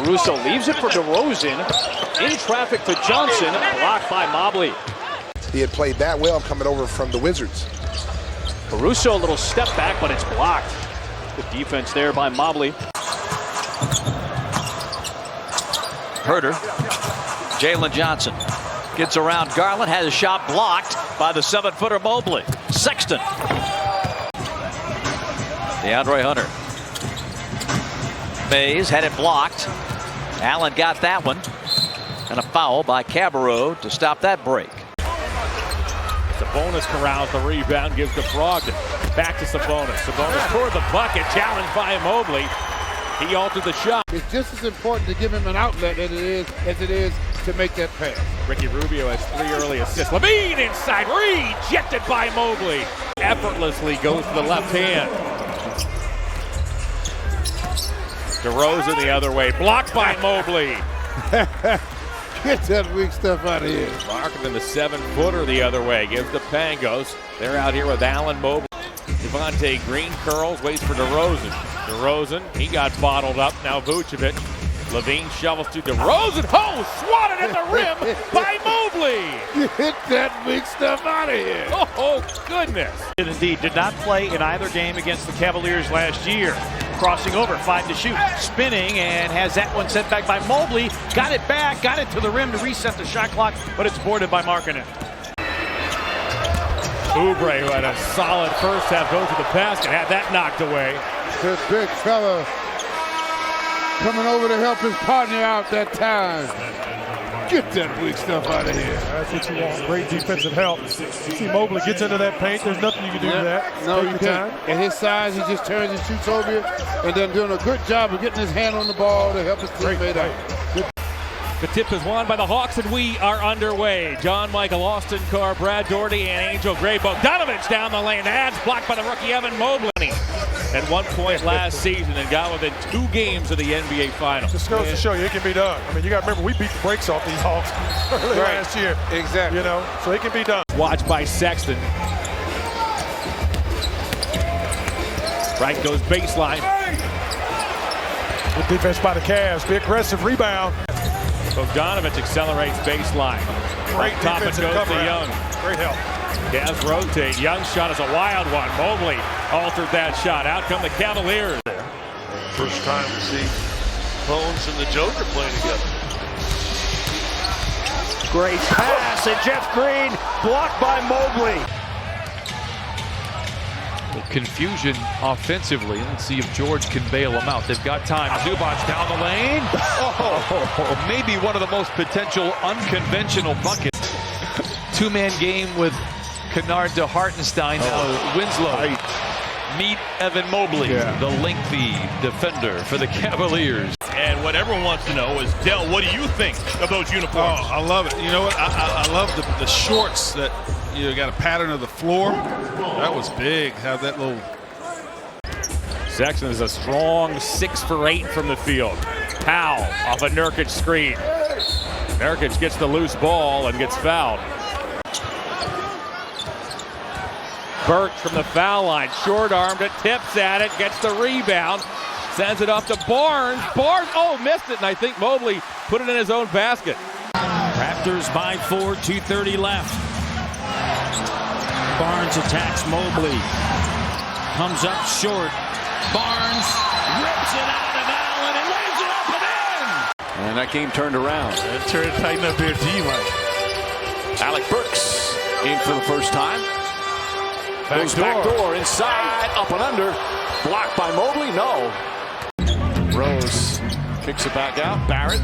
Caruso leaves it for DeRozan. In traffic to Johnson, blocked by Mobley. He had played that well coming over from the Wizards. Caruso, a little step back, but it's blocked. Good defense there by Mobley. Herter. Jalen Johnson gets around Garland, has a shot blocked by the 7-footer Mobley. Sexton. DeAndre Hunter. Mays had it blocked. Allen got that one. And a foul by Cabarrot to stop that break. Sabonis corrals the rebound, gives to Brogdon. Back to Sabonis. Sabonis toward the bucket, challenged by Mobley. He altered the shot. It's just as important to give him an outlet as it is to make that pass. Ricky Rubio has 3 early assists. Levine inside, rejected by Mobley. Effortlessly goes to the left hand. DeRozan the other way, blocked by Mobley. Get that weak stuff out of here. Marking the 7-footer the other way, gives the Pangos. They're out here with Allen Mobley. Devontae Green curls, waits for DeRozan. DeRozan, he got bottled up. Now Vucevic. Levine shovels to DeRozan. Oh, swatted at the rim by Mobley. Get that weak stuff out of here. Oh, goodness. Indeed, did not play in either game against the Cavaliers last year. Crossing over, 5 to shoot. Spinning, and has that one sent back by Mobley. Got it back, got it to the rim to reset the shot clock, but it's boarded by Markkanen. Oubre, who had a solid first half, goes to the basket, had that knocked away. This big fella coming over to help his partner out that time. Get that weak stuff out of here. That's what you want. Great defensive help. See Mobley gets into that paint. There's nothing you can do to that. No, Take you can't. At his size, he just turns and shoots over you, and then doing a good job of getting his hand on the ball to help his teammate out. The tip is won by the Hawks, and we are underway. John Michael, Austin Carr, Brad Doherty, and Angel Gray. Bogdanovich down the lane. Adds blocked by the rookie Evan Mobley. At one point last season and got within 2 games of the NBA Finals. Just goes to show you it can be done. I mean, you got to remember, we beat the brakes off these Hawks early last year. Exactly. You know, so it can be done. Watched by Sexton. Right goes baseline. Good defense by the Cavs. Be aggressive rebound. Bogdanovich accelerates baseline. Great Top it defensive goes cover to out. Young. Great help. Cavs rotate. Young's shot is a wild one. Mobley altered that shot. Out come the Cavaliers. First time to see Bones and the Joker play together. Great pass, and Jeff Green blocked by Mobley. Confusion offensively. Let's see if George can bail them out. They've got time. Zubac down the lane. Oh, maybe one of the most potential unconventional buckets. 2-man game with Kennard to Hartenstein. Now Winslow. Meet Evan Mobley, the lengthy defender for the Cavaliers. And what everyone wants to know is, Dell, what do you think of those uniforms? Oh, I love it. You know what? I love the shorts that you got a pattern of the floor. That was big. Have that little. Sexton is a strong 6 for 8 from the field. Powell off a Nurkic screen. Nurkic gets the loose ball and gets fouled. Burke from the foul line, short-armed it, tips at it, gets the rebound, sends it off to Barnes. Barnes, oh, missed it, and I think Mobley put it in his own basket. Raptors by 4, 2:30 left. Barnes attacks Mobley. Comes up short. Barnes rips it out of Allen and lays it up and in. And that game turned around. Tighten up their D-line. Alec Burks in for the first time. Goes back door inside, up and under. Blocked by Mobley, no. Rose kicks it back out. Barrett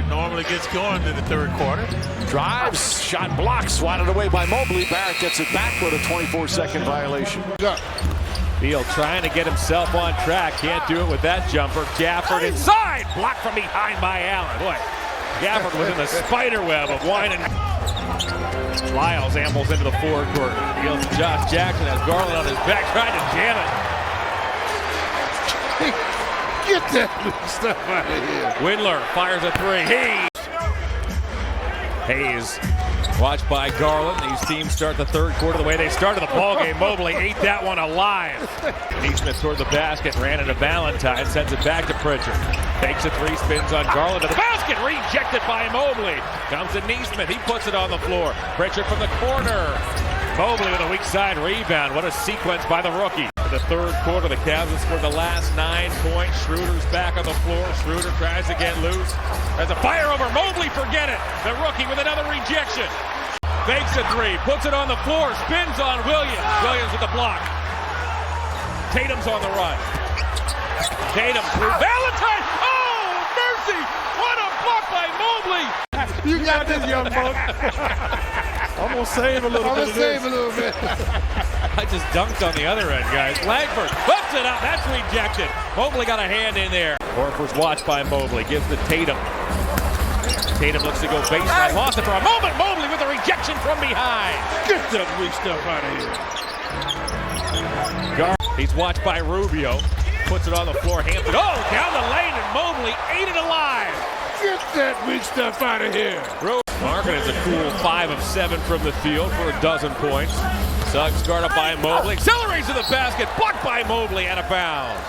normally gets going in the third quarter. drives, shot blocked, swatted away by Mobley. Barrett gets it back with a 24-second violation. Beal trying to get himself on track. Can't do it with that jumper. Gafford inside. Blocked from behind by Allen. Boy, Gafford was in the spider web of Wine and Lyles ambles into the forecourt. Deals to Josh Jackson, has Garland on his back, trying to jam it. Get that stuff out of here. Windler fires a 3. Hayes Watched by Garland. These teams start the third quarter the way they started the ball game. Mobley ate that one alive. Neesmith toward the basket, ran into Valentine, sends it back to Pritchard. Takes a three, spins on Garland to the basket, rejected by Mobley. Comes to Neesmith, he puts it on the floor. Pritchard from the corner. Mobley with a weak side rebound. What a sequence by the rookie. The third quarter, the Cavs have scored the last 9 points. Schroeder's back on the floor. Schroeder tries to get loose. There's a fire over Mobley, forget it. The rookie with another rejection. Fakes a three, puts it on the floor, spins on Williams. Williams with the block. Tatum's on the run. Tatum through Valentine. Oh, mercy! What a block by Mobley! You got this, young buck. I'm going to save a little bit. I just dunked on the other end, guys. Langford puts it out. That's rejected. Mobley got a hand in there. Horford's watched by Mobley. Gives to Tatum. Tatum looks to go baseline. Lost it for a moment. Mobley with a rejection from behind. Get that weak stuff out of here. He's watched by Rubio. Puts it on the floor. Hampton. Oh, down the lane, and Mobley ate it alive. Get that weak stuff out of here. Markin is a cool 5 of 7 from the field for a dozen points. Suggs guarded by Mobley. Accelerates to the basket. Blocked by Mobley, out of bounds.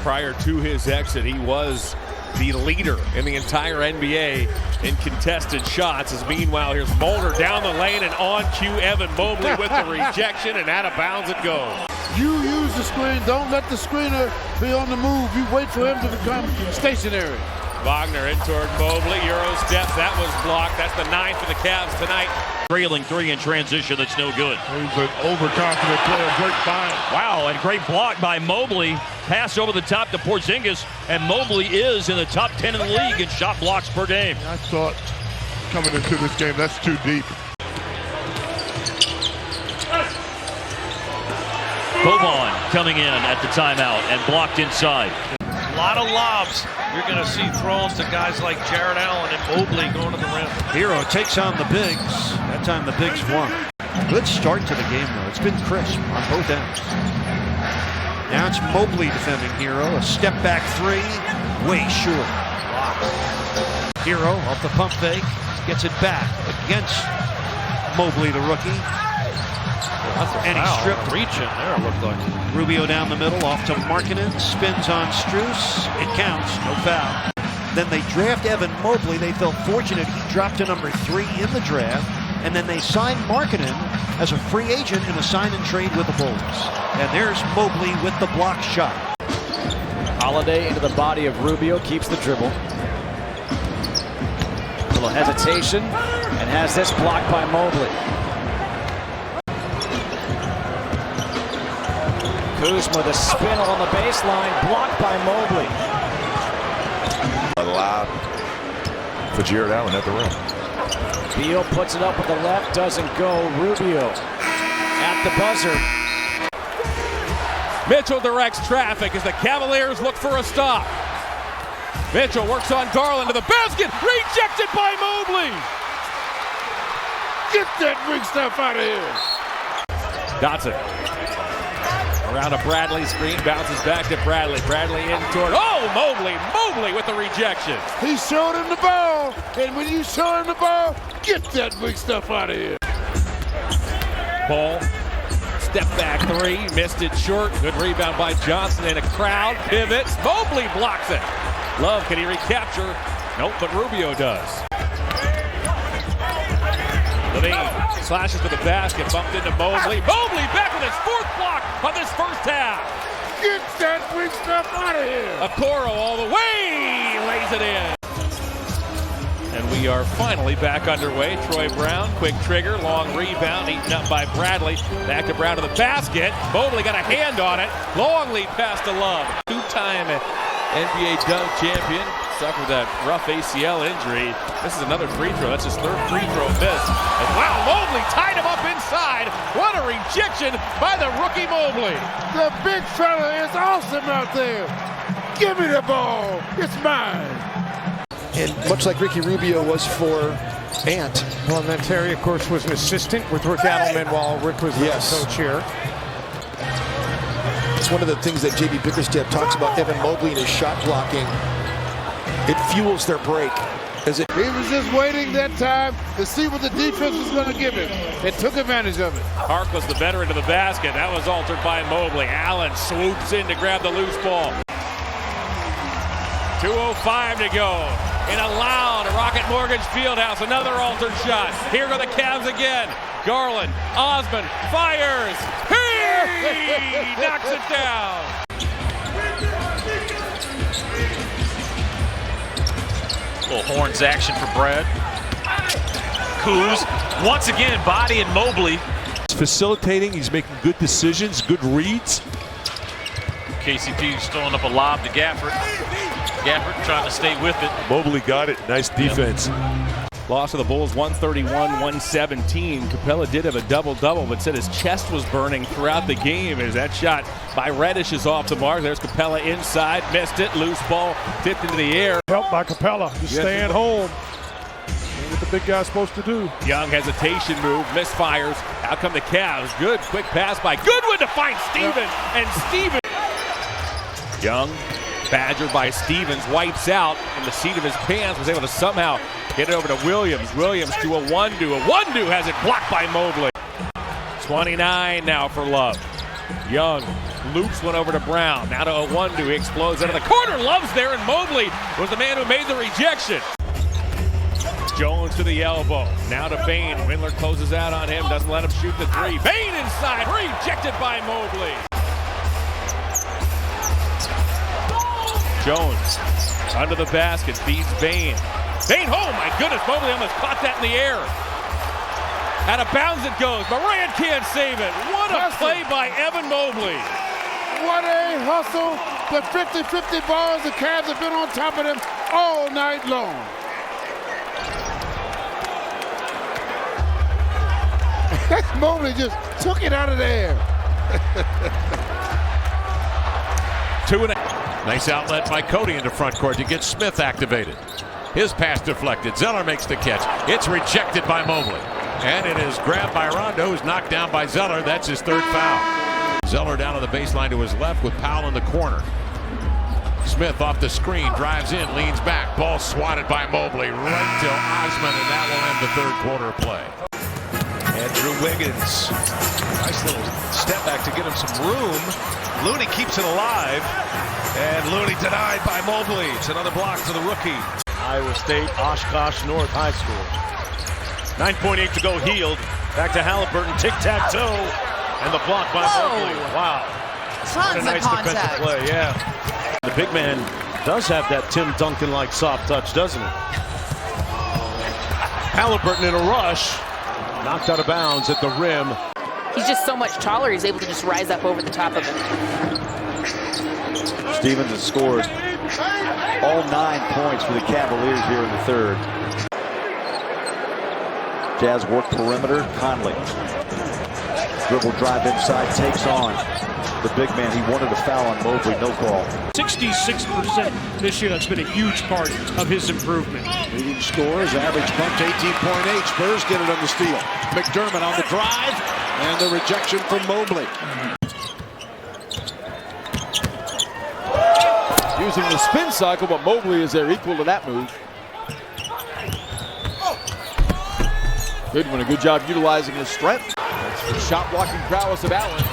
Prior to his exit, he was the leader in the entire NBA in contested shots. As meanwhile, here's Mulder down the lane, and on cue, Evan Mobley with the rejection, and out of bounds it goes. You use the screen. Don't let the screener be on the move. You wait for him to become stationary. Wagner in toward Mobley. Euro steps. That was blocked. That's the 9th for the Cavs tonight. Trailing three in transition, that's no good. He's an overconfident player. Great find. Wow, and great block by Mobley. Pass over the top to Porzingis, and Mobley is in the top 10 in the league in shot blocks per game. I thought coming into this game, that's too deep. Boban coming in at the timeout and blocked inside. A lot of lobs. You're going to see throws to guys like Jared Allen and Mobley going to the rim. Hero takes on the bigs. That time the bigs won. Good start to the game, though. It's been crisp on both ends. Now it's Mobley defending Hero. A step back three. Way short. Hero off the pump fake. Gets it back against Mobley, the rookie. And he stripped. Reaching there, it looked like. Rubio down the middle, off to Markkanen, spins on Strus. It counts, no foul. Then they draft Evan Mobley. They felt fortunate he dropped to number 3 in the draft. And then they signed Markkanen as a free agent in a sign and trade with the Bulls. And there's Mobley with the block shot. Holiday into the body of Rubio, keeps the dribble. A little hesitation, and has this blocked by Mobley. Kuzma with a spin on the baseline, blocked by Mobley. Allowed for Jared Allen at the rim. Beal puts it up with the left, doesn't go. Rubio at the buzzer. Mitchell directs traffic as the Cavaliers look for a stop. Mitchell works on Garland to the basket, rejected by Mobley. Get that weak stuff out of here. Dotson. Around a Bradley screen, bounces back to Bradley. Bradley in toward, oh, Mobley. Mobley with the rejection. He showed him the ball, and when you show him the ball, get that weak stuff out of here. Ball, step back three, missed it short. Good rebound by Johnson, and a crowd pivots. Mobley blocks it. Love, can he recapture? Nope, but Rubio does. Levine slashes to the basket, bumped into Mobley. Mobley back with his 4th block on this first half. Get that weak stuff out of here. Okoro all the way, lays it in. And we are finally back underway. Troy Brown, quick trigger, long rebound, eaten up by Bradley. Back to Brown to the basket. Mobley got a hand on it. Long lead pass to Love. 2-time NBA dunk champion. Suffered that rough ACL injury. This is another free throw. That's his 3rd free throw miss. And wow, Mobley tied him up inside. What a rejection by the rookie Mobley. The big fella is awesome out there. Give me the ball. It's mine. And much like Ricky Rubio was for Ant. Well, and then Terry, of course, was an assistant with Rick Adelman while Rick was the coach here. It's one of the things that J.B. Bickerstaff talks about Evan Mobley and his shot blocking. It fuels their break. He was just waiting that time to see what the defense was going to give him. They took advantage of it. Harkless, the veteran, to the basket. That was altered by Mobley. Allen swoops in to grab the loose ball. 2:05 to go. In a loud Rocket Mortgage Fieldhouse, another altered shot. Here go the Cavs again. Garland, Osman fires. He knocks it down. Little horns action for Brad. Kuz once again bodying Mobley. He's facilitating. He's making good decisions, good reads. KCP throwing up a lob to Gafford. Gafford trying to stay with it. Mobley got it. Nice defense. Loss of the Bulls 131-117. Capella did have a double-double, but said his chest was burning throughout the game as that shot by Reddish is off the mark. There's Capella inside, missed it, loose ball tipped into the air. Help by Capella, just staying home. What the big guy's supposed to do. Young hesitation move, misfires. Out come the Cavs. Good quick pass by Goodwin to find Stevens, and Stevens. Young, badgered by Stevens, wipes out in the seat of his pants, was able to somehow get it over to Williams. Williams to a Wundu. A Wundu has it blocked by Mobley. 29 now for Love. Young loops one over to Brown. Now to a Wundu. He explodes out of the corner. Love's there, and Mobley was the man who made the rejection. Jones to the elbow. Now to Bain. Windler closes out on him. Doesn't let him shoot the three. Bain inside. Rejected by Mobley. Jones under the basket, feeds Bain. Bain, oh my goodness, Mobley almost caught that in the air. Out of bounds it goes. Morant can't save it. What a play by Evan Mobley. What a hustle. The 50-50 balls, the Cavs have been on top of them all night long. Mobley just took it out of the air. 2.5. Nice outlet by Cody into front court to get Smith activated. His pass deflected. Zeller makes the catch. It's rejected by Mobley. And it is grabbed by Rondo, who's knocked down by Zeller. That's his third foul. Zeller down on the baseline to his left with Powell in the corner. Smith off the screen, drives in, leans back. Ball swatted by Mobley right to Osman, and that will end the third quarter play. Andrew Wiggins. Nice little step back to get him some room. Looney keeps it alive. And Looney denied by Mobley. It's another block for the rookie. Iowa State, Oshkosh North High School. 9.8 to go, Healed. Back to Halliburton, tic-tac-toe. And the block by Mobley. Wow. Tons of nice contact. defensive play, yeah. The big man does have that Tim Duncan-like soft touch, doesn't he? Halliburton in a rush. Knocked out of bounds at the rim. He's just so much taller, he's able to just rise up over the top of him. Stevens has scored all 9 points for the Cavaliers here in the third. Jazz work perimeter. Conley. Dribble drive inside, takes on the big man. He wanted a foul on Mobley, no call. 66% this year. That's been a huge part of his improvement. Leading scorers, average bumped 18.8. Spurs get it on the steal. McDermott on the drive, and the rejection from Mobley. Using the spin cycle, but Mobley is there equal to that move. Goodwin, a good job utilizing his strength. That's the shot blocking prowess of Allen.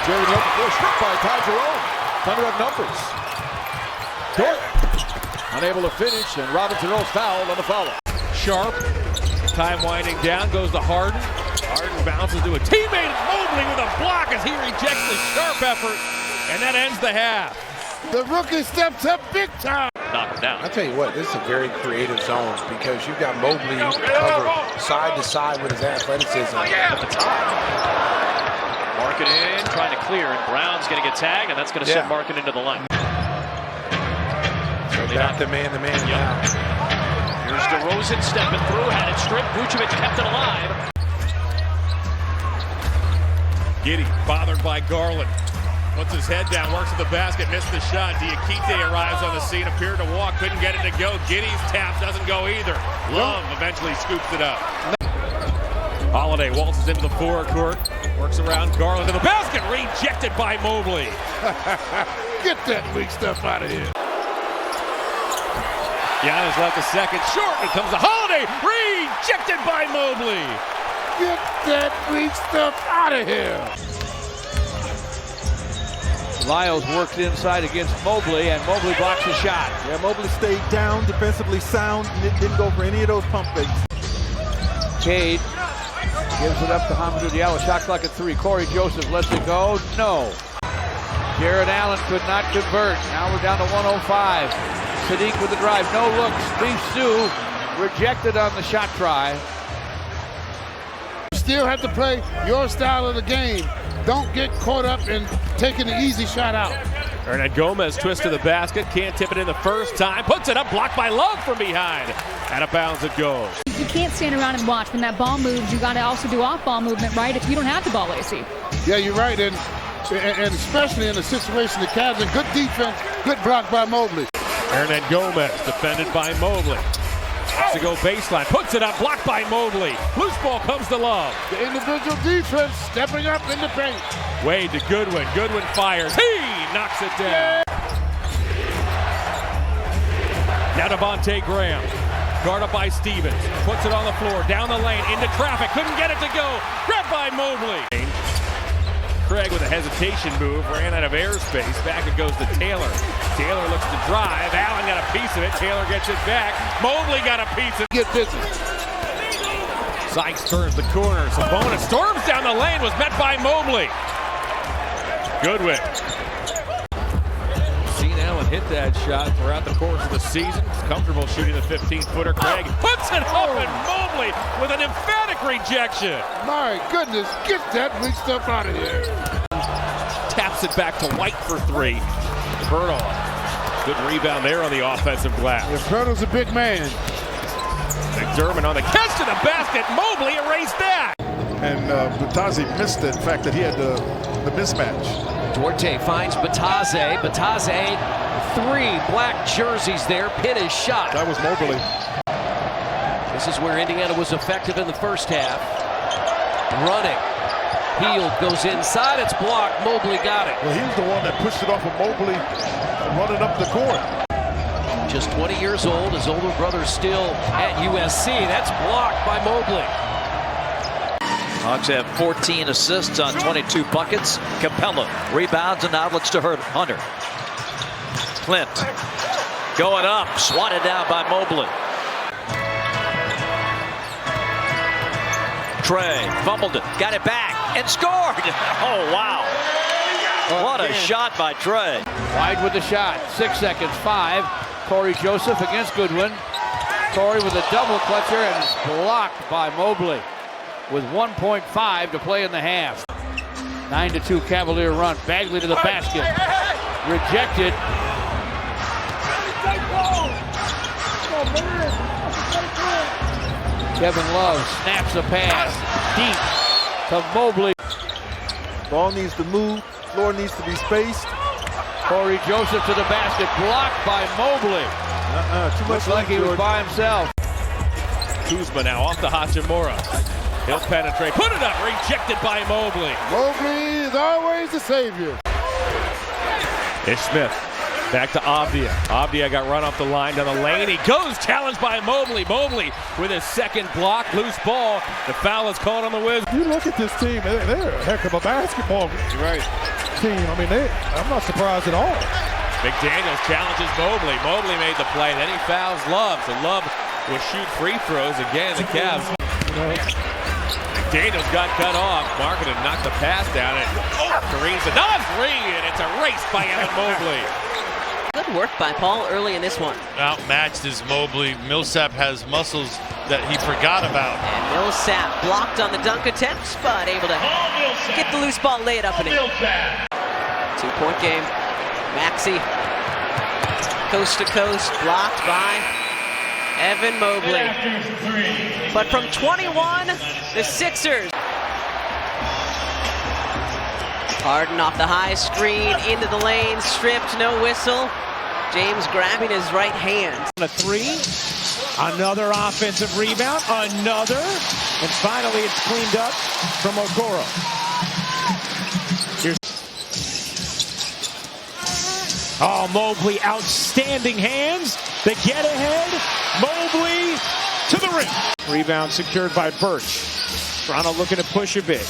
Jerry Hill before stripped by Ty Jerome. Thunder up numbers. Dort unable to finish, and Robinson Earl's fouled on the follow. Sharp, time winding down, goes to Harden. Harden bounces to a teammate, Mobley with a block as he rejects the Sharp effort, and that ends the half. The rookie steps up big time. Knock him down. I tell you what, this is a very creative zone because you've got Mobley covered side to side with his athleticism. At the top. Markin in, trying to clear, and Brown's going to get tagged, and that's going to send Markin into the line. Back to man-to-man now. Here's DeRozan stepping through, had it stripped. Vucevic kept it alive. Giddey bothered by Garland. Puts his head down, works at the basket, missed the shot. Diakite arrives on the scene, appeared to walk, couldn't get it to go. Giddey's tap doesn't go either. Love eventually scoops it up. Holiday waltzes into the forecourt, works around Garland to the basket, rejected by Mobley. Get that weak stuff out of here. Giannis left a second short. It comes to Holiday. Rejected by Mobley. Get that weak stuff out of here. Lyles worked inside against Mobley, and Mobley blocks the shot. Yeah, Mobley stayed down, defensively sound, and it didn't go for any of those pump fakes. Cade gives it up to Hamidou Diallo. Shot clock at 3. Corey Joseph lets it go. No. Jared Allen could not convert. Now we're down to 105. Sadiq with the drive. No looks. Steve Stu rejected on the shot try. You still have to play your style of the game. Don't get caught up in taking the easy shot out. Hernan Gomez twists to the basket. Can't tip it in the first time. Puts it up. Blocked by Love from behind. Out of bounds it goes. You can't stand around and watch. When that ball moves, you got to also do off-ball movement, right? If you don't have the ball, AC. Yeah, you're right. And especially in a situation the Cavs, and good defense, good block by Mobley. Hernan Gomez defended by Mobley. Has to go baseline. Puts it up. Blocked by Mobley. Loose ball comes to Love. The individual defense stepping up in the paint. Wade to Goodwin. Goodwin fires. He knocks it down. Now Devontae Graham. Guard up by Stevens. Puts it on the floor. Down the lane. Into traffic. Couldn't get it to go. Grabbed by Mobley. Craig with a hesitation move. Ran out of airspace. Back it goes to Taylor. Taylor looks to drive. Allen got a piece of it. Taylor gets it back. Mobley got a piece of it. Get busy. Sykes turns the corner. Sabonis storms down the lane. Was met by Mobley. Goodwin. Seen Allen hit that shot throughout the course of the season. He's comfortable shooting the 15-footer. Craig puts it up, and Mobley with an emphatic rejection. My goodness, get that weak stuff out of here. Taps it back to White for 3. Berto. Good rebound there on the offensive glass. Yeah, Berto's a big man. McDermott on the catch to the basket. Mobley erased that. And Batazzi missed it. In fact, that he had the mismatch. Duarte finds Batazzi. Batazzi, 3 black jerseys there. Pin his shot. That was Mobley. This is where Indiana was effective in the first half. Running. Hield goes inside. It's blocked. Mobley got it. Well, he was the one that pushed it off of Mobley running up the court. Just 20 years old. His older brother's still at USC. That's blocked by Mobley. Hawks have 14 assists on 22 buckets. Capella rebounds and outlets to Hunter. Clint going up, swatted down by Mobley. Trey fumbled it, got it back, and scored. Oh, wow. What a shot by Trey. Wide with the shot. 6 seconds. 5. Corey Joseph against Goodwin. Corey with a double clutcher, and it's blocked by Mobley with 1.5 to play in the half. 9-2 Cavalier run. Bagley to the basket. Rejected. Kevin Love snaps a pass deep to Mobley. Ball needs to move. Floor needs to be spaced. Corey Joseph to the basket. Blocked by Mobley. Too much. Looks like he was by himself. Kuzma now off to Hachimura. He'll penetrate. Put it up. Rejected by Mobley. Mobley is always the savior. Ish Smith. Back to Avdia. Avdia got run off the line down the lane. He goes, challenged by Mobley. Mobley with his second block. Loose ball. The foul is called on the Wizards. You look at this team, they're a heck of a basketball team. I mean, I'm not surprised at all. McDaniels challenges Mobley. Mobley made the play. Then he fouls Love. So Love will shoot free throws again. The Cavs. McDaniels got cut off. Marketing knocked the pass down. And Kareem's another 3, and it's erased by Evan Mobley. Good work by Paul early in this one. Outmatched is Mobley. Millsap has muscles that he forgot about. And Millsap blocked on the dunk attempts, but able to get the loose ball, lay it up and in. 2-point game. Maxey, coast to coast, blocked by Evan Mobley. But from 21, the Sixers. Harden off the high screen, into the lane, stripped, no whistle. James grabbing his right hand. A 3, another offensive rebound, another, and finally it's cleaned up from Okoro. Oh, Mobley, outstanding hands. The get ahead. Mobley to the rim. Rebound secured by Birch. Toronto looking to push a bit.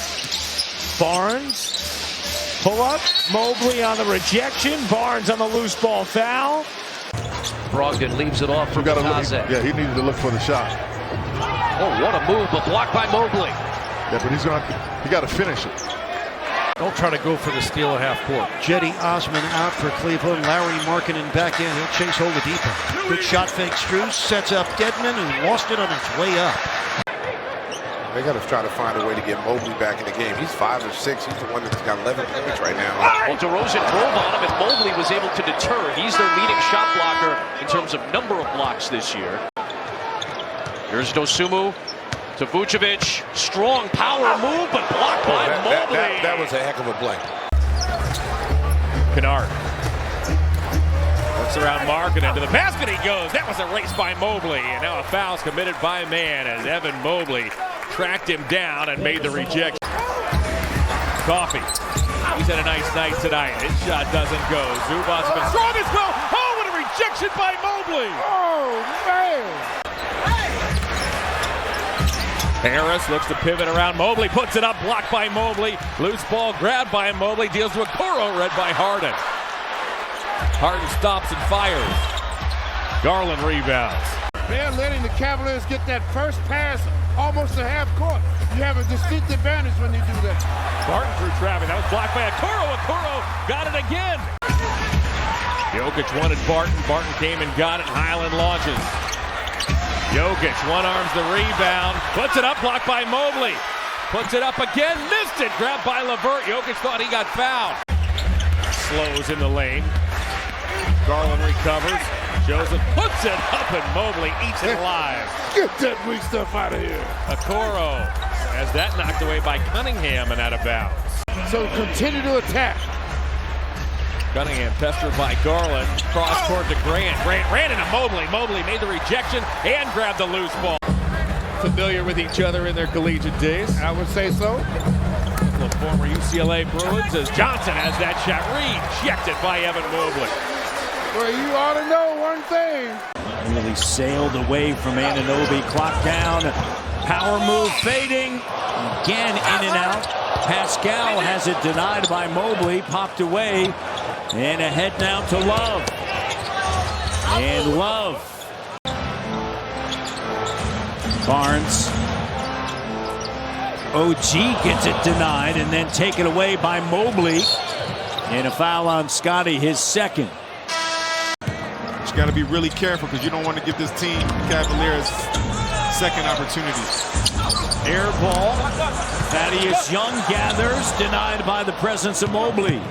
Barnes, pull up. Mobley on the rejection. Barnes on the loose ball foul. Brogdon leaves it off for Kazek. Yeah, he needed to look for the shot. Oh, what a move, but blocked by Mobley. Yeah, but he got to finish it. Don't try to go for the steal at half court. Jetty Osman out for Cleveland. Larry Markkinen back in. He'll chase Oladipo. Good shot fake. Strus sets up Dedmon, who lost it on its way up. They got to try to find a way to get Mobley back in the game. He's 5 or 6. He's the one that's got 11 points right now. Well, DeRozan drove on him, and Mobley was able to deter. He's their leading shot blocker in terms of number of blocks this year. Here's Dosunmu to Vucevic. Strong power move, but blocked by Mobley. That was a heck of a play. Kennard looks around Mark and into the basket he goes. That was a race by Mobley, and now a foul's committed by man as Evan Mobley tracked him down and made the rejection. Coffee. He's had a nice night tonight. His shot doesn't go. Zubac's been strong as well. Oh, what a rejection by Mobley. Oh, man. Harris looks to pivot around Mobley, puts it up, blocked by Mobley. Loose ball grabbed by Mobley, deals to Okoro, read by Harden. Harden stops and fires. Garland rebounds. They're letting the Cavaliers get that first pass almost to half court. You have a distinct advantage when you do that. Barton through traffic. That was blocked by Okoro. Okoro got it again. Jokic wanted Barton. Barton came and got it. Highland launches. Jokic one-arms the rebound, puts it up, blocked by Mobley. Puts it up again, missed it, grabbed by LeVert. Jokic thought he got fouled. Slows in the lane. Garland recovers. Joseph puts it up, and Mobley eats it alive. Get that weak stuff out of here. Okoro has that knocked away by Cunningham and out of bounds. So continue to attack. Cunningham pestered by Garland. Cross court to Grant. Grant ran into Mobley. Mobley made the rejection and grabbed the loose ball. Familiar with each other in their collegiate days? I would say so. The former UCLA Bruins as Johnson has that shot rejected by Evan Mobley. Well, you ought to know one thing. Really sailed away from Anunoby. Clock down. Power move fading. Again in and out. Pascal has it denied by Mobley. Popped away. And ahead now to Love. And Love. Barnes. OG gets it denied and then taken away by Mobley. And a foul on Scotty, his second. Just got to be really careful because you don't want to give this team, Cavaliers, second opportunities. Air ball. Thaddeus Young gathers, denied by the presence of Mobley.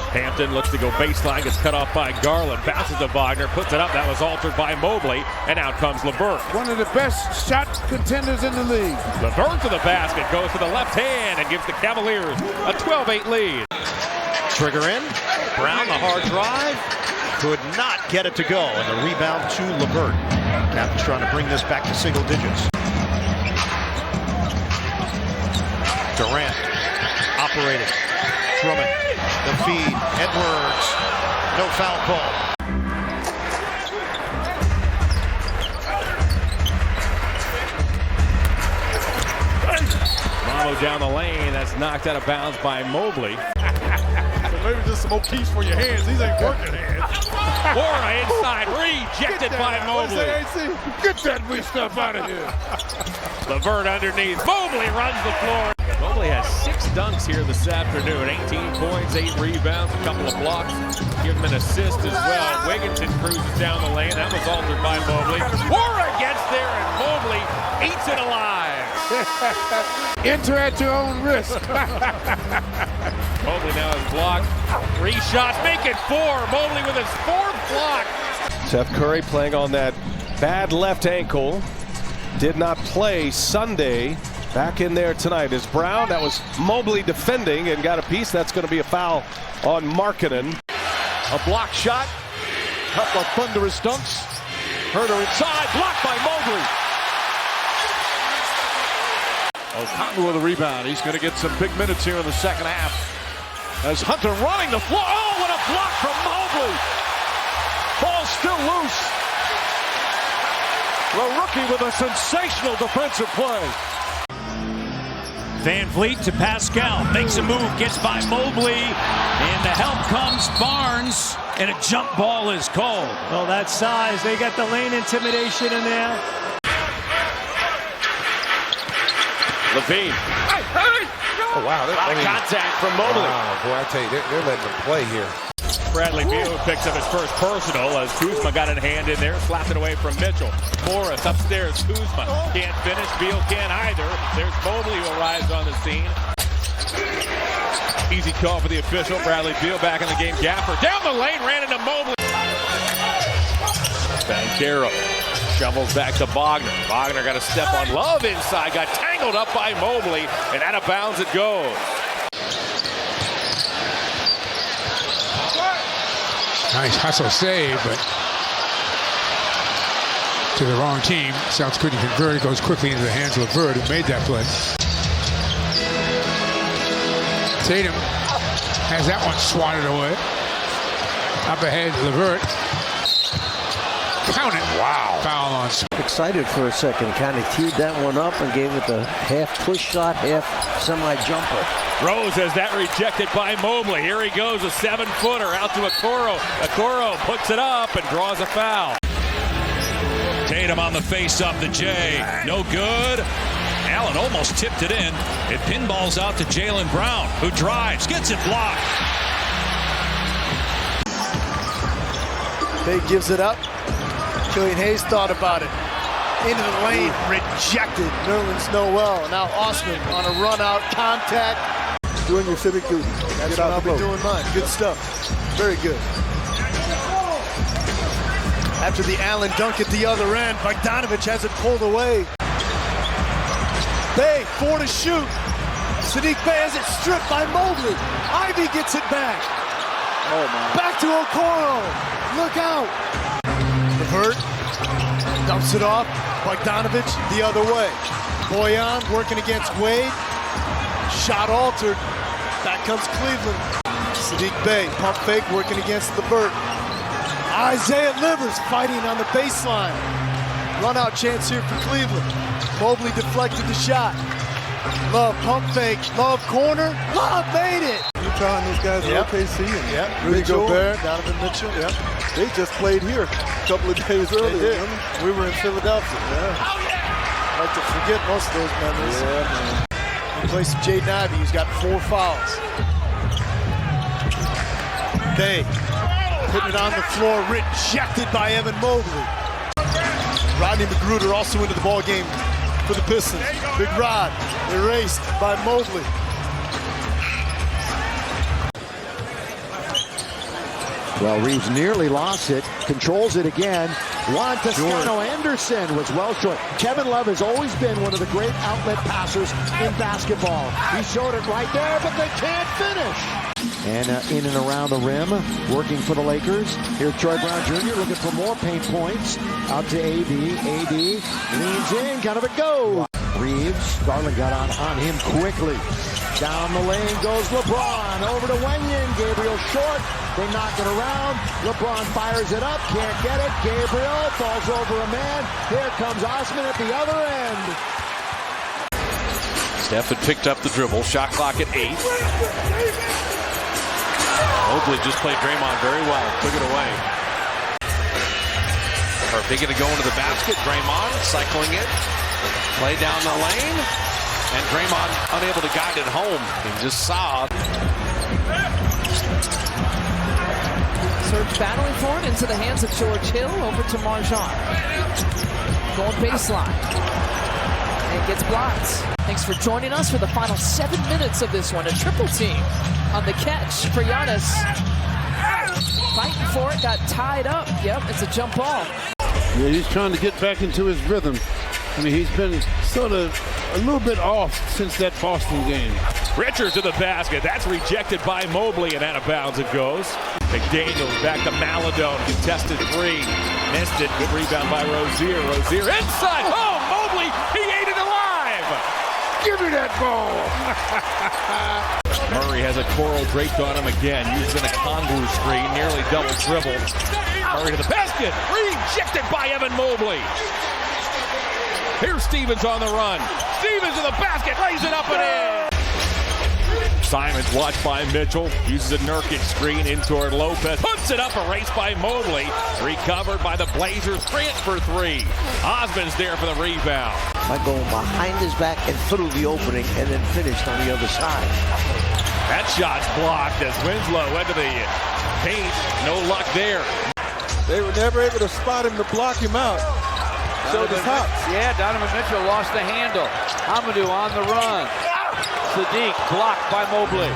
Hampton looks to go baseline, gets cut off by Garland, bounces to Wagner, puts it up. That was altered by Mobley, and out comes LeVert. One of the best shot contenders in the league. LeVert to the basket, goes to the left hand, and gives the Cavaliers a 12-8 lead. Trigger in. Brown, the hard drive. Could not get it to go, and the rebound to LeVert. Captain's trying to bring this back to single digits. Durant, operating. Drummond, the feed, Edwards, no foul call. Marlowe down the lane, that's knocked out of bounds by Mobley. Maybe just some O'Keefe's for your hands. These ain't working hands. Bora inside, rejected by Mobley. Get that weak stuff out of here. LeVert underneath, Mobley runs the floor. Mobley has 6 dunks here this afternoon. 18 points, 8 rebounds, a couple of blocks. Give him an assist as well. Wigginton cruises down the lane. That was altered by Mobley. Bora gets there, and Mobley eats it alive. Enter at your own risk. Mobley now is blocked. 3 shots, make it 4. Mobley with his 4th block. Seth Curry playing on that bad left ankle. Did not play Sunday. Back in there tonight is Brown. That was Mobley defending and got a piece. That's going to be a foul on Markkinen. A block shot. Couple of thunderous dunks. Herter inside. Blocked by Mobley. O'Connor with a rebound. He's going to get some big minutes here in the second half. As Hunter running the floor. Oh, what a block from Mobley. Ball still loose. The rookie with a sensational defensive play. Van Vliet to Pascal, makes a move, gets by Mobley, and the help comes Barnes, and a jump ball is called. Oh, that size. They got the lane intimidation in there. Levine. Oh, wow. Contact from Mobley. Wow, boy, I tell you, they're letting them play here. Bradley Beal picks up his first personal as Kuzma got a hand in there, slapped it away from Mitchell. Morris upstairs, Kuzma can't finish, Beal can't either. There's Mobley who arrives on the scene. Easy call for the official. Bradley Beal back in the game. Gafford down the lane, ran into Mobley. Banchero shovels back to Wagner. Wagner got a step on Love inside, got tangled up by Mobley, and out of bounds it goes. Nice hustle save, but to the wrong team. South couldn't convert. It goes quickly into the hands of LeVert, who made that play. Tatum has that one swatted away. Up ahead, LeVert. Count it. Wow. Foul on. Excited for a second. Kind of teed that one up and gave it the half push shot, half semi-jumper. Rose has that rejected by Mobley. Here he goes, a 7-footer out to Okoro. Okoro puts it up and draws a foul. Tatum on the face-up, the J. No good. Allen almost tipped it in. It pinballs out to Jaylen Brown, who drives, gets it blocked. Bay gives it up. Killian Hayes thought about it. Into the lane, rejected. Nerlens Noel. Now Osman on a run out, contact. Doing your civic duty. That's what I'll be doing mine. Good stuff. Very good. After the Allen dunk at the other end, Bogdanovich has it pulled away. Bay, 4 to shoot. Sadiq Bey has it stripped by Mobley. Ivy gets it back. Oh, my. Back to Okoro. Look out. LeVert dumps it off. Bogdanovich the other way. Boyan working against Wade. Shot altered. Back comes Cleveland. Sadiq Bey, pump fake, working against LeVert. Isaiah Livers fighting on the baseline. Run out chance here for Cleveland. Mobley deflected the shot. Love pump fake. Love corner. Love made it. Utah and those guys are OKC. And Rudy Gobert, Donovan Mitchell. Yep. They just played here a couple of days earlier. We were in Philadelphia. Yeah. Like to forget most of those memories. Yeah, man. He plays Jaden Ivey, who's got 4 fouls. Bay putting it on the floor, rejected by Evan Mobley. Rodney McGruder also into the ball game for the Pistons. Big Rod erased by Mobley. Well, Reeves nearly lost it, controls it again. Juan Toscano Anderson was well short. Kevin Love has always been one of the great outlet passers in basketball. He showed it right there, but they can't finish. And in and around the rim, working for the Lakers. Here's Troy Brown Jr. looking for more paint points. Out to AD. AD leans in, kind of a go. Reeves, Garland got on him quickly. Down the lane goes LeBron. Over to Wenyen. Gabriel short. They knock it around. LeBron fires it up. Can't get it. Gabriel falls over a man. Here comes Osman at the other end. Steph had picked up the dribble. Shot clock at 8. Mobley just played Draymond very well. Took it away. Are they going to go into the basket? Draymond cycling it. Play down the lane. And Draymond unable to guide it home. He just saw. Serge battling for it into the hands of George Hill. Over to Marjan. Going baseline. And gets blocked. Thanks for joining us for the final 7 minutes of this one. A triple team on the catch for Giannis. Fighting for it. Got tied up. Yep, it's a jump ball. Yeah, he's trying to get back into his rhythm. I mean, he's been sort of a little bit off since that Boston game. Richards to the basket. That's rejected by Mobley, and out of bounds it goes. McDaniels back to Maladone. Contested 3. Missed it. Good rebound by Rozier. Rozier inside. Oh, Mobley. He ate it alive. Give me that ball. Murray has a coral draped on him again. Using a Congo screen, nearly double dribble. Murray to the basket. Rejected by Evan Mobley. Here's Stevens on the run. Stevens to the basket. Lays it up and in. Simons watched by Mitchell. Uses a Nurkic screen in toward Lopez. Puts it up. Erased by Mobley. Recovered by the Blazers. Grant for three. Osmond's there for the rebound. By going behind his back and through the opening and then finished on the other side. That shot's blocked as Winslow went to the paint. No luck there. They were never able to spot him to block him out. So the Hawks. Yeah, Donovan Mitchell lost the handle. Amadou on the run. Sadiq blocked by Mobley.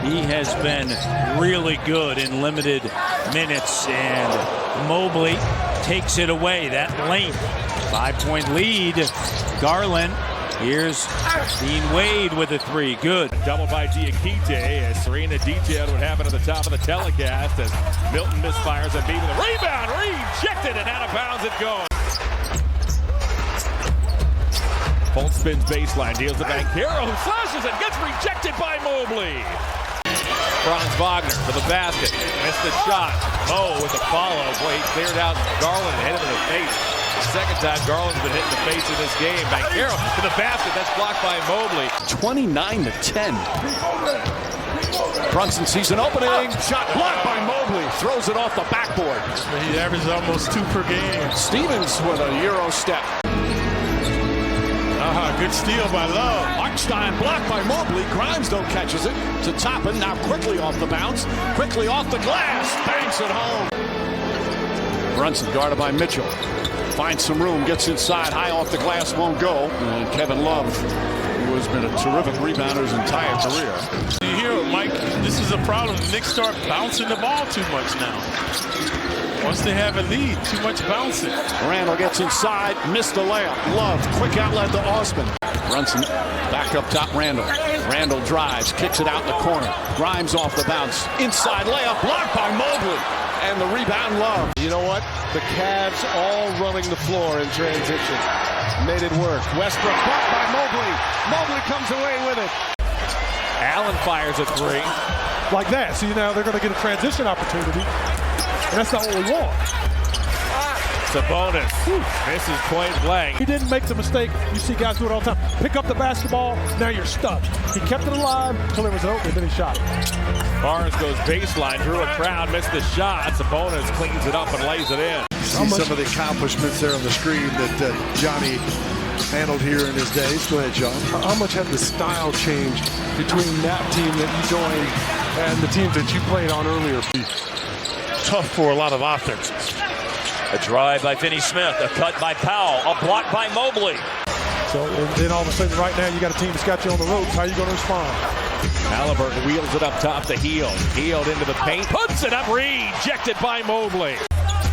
He has been really good in limited minutes, and Mobley takes it away. That length. 5-point lead. Garland. Here's Dean Wade with a three. Good. Double by Diakite as Serena detailed what happened at the top of the telecast as Milton misfires and Beaver the rebound. Rejected and out of bounds it goes. Fultz spins baseline, deals the Banchero, who slashes and gets rejected by Mobley. Franz Wagner to the basket. Missed the shot. Mo with the follow. Boy, he cleared out Garland and hit him in the face. The second time Garland's been hit in the face in this game. Banchero to the basket. That's blocked by Mobley. 29-10. Brunson sees an opening. Shot blocked by Mobley. Throws it off the backboard. He averages almost 2 per game. Stevens with a Euro step. Good steal by Love. Hartenstein blocked by Mobley. Grimes though catches it to Toppin. Now quickly off the bounce. Quickly off the glass. Banks it home. Brunson guarded by Mitchell. Finds some room. Gets inside. High off the glass. Won't go. And Kevin Love, who has been a terrific rebounder his entire career. You hear, Mike, this is a problem. The Knicks start bouncing the ball too much now. Once they have a lead, too much bouncing. Randall gets inside, missed the layup. Love, quick outlet to Osmond. Brunson, back up top, Randall. Randall drives, kicks it out in the corner. Grimes off the bounce. Inside layup, blocked by Mobley. And the rebound, Love. You know what? The Cavs all running the floor in transition. Made it work. Westbrook blocked by Mobley. Mobley comes away with it. Allen fires a three. Like that. See, now they're going to get a transition opportunity. And that's not what we want. Sabonis misses point blank. He didn't make the mistake. You see guys do it all the time. Pick up the basketball, now you're stuck. He kept it alive until there was an opening, then he shot it. Barnes goes baseline, drew a crowd, missed the shot. Sabonis cleans it up and lays it in. See some of the accomplishments there on the screen that Johnny handled here in his days. Go ahead, John. How much have the style changed between that team that you joined and the teams that you played on earlier? Tough for a lot of offenses. A drive by Finney Smith, a cut by Powell, a block by Mobley. So then all of a sudden right now you got a team that's got you on the ropes. How are you going to respond? Halliburton wheels it up top to Hield. Hield into the paint, puts it up, rejected by Mobley.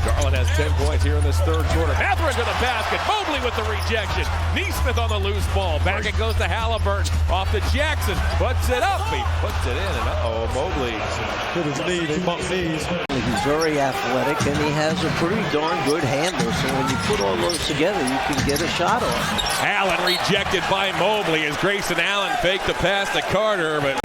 Garland has 10 points here in this third quarter. Mathurin to the basket. Mobley with the rejection. Neesmith on the loose ball. Back it goes to Halliburton. Off to Jackson. Puts it up. He puts it in. And Mobley. Hit his knee. They bumped knees. He's very athletic and he has a pretty darn good handle. So when you put all those together, you can get a shot off. Allen rejected by Mobley as Grayson Allen faked the pass to Carter, but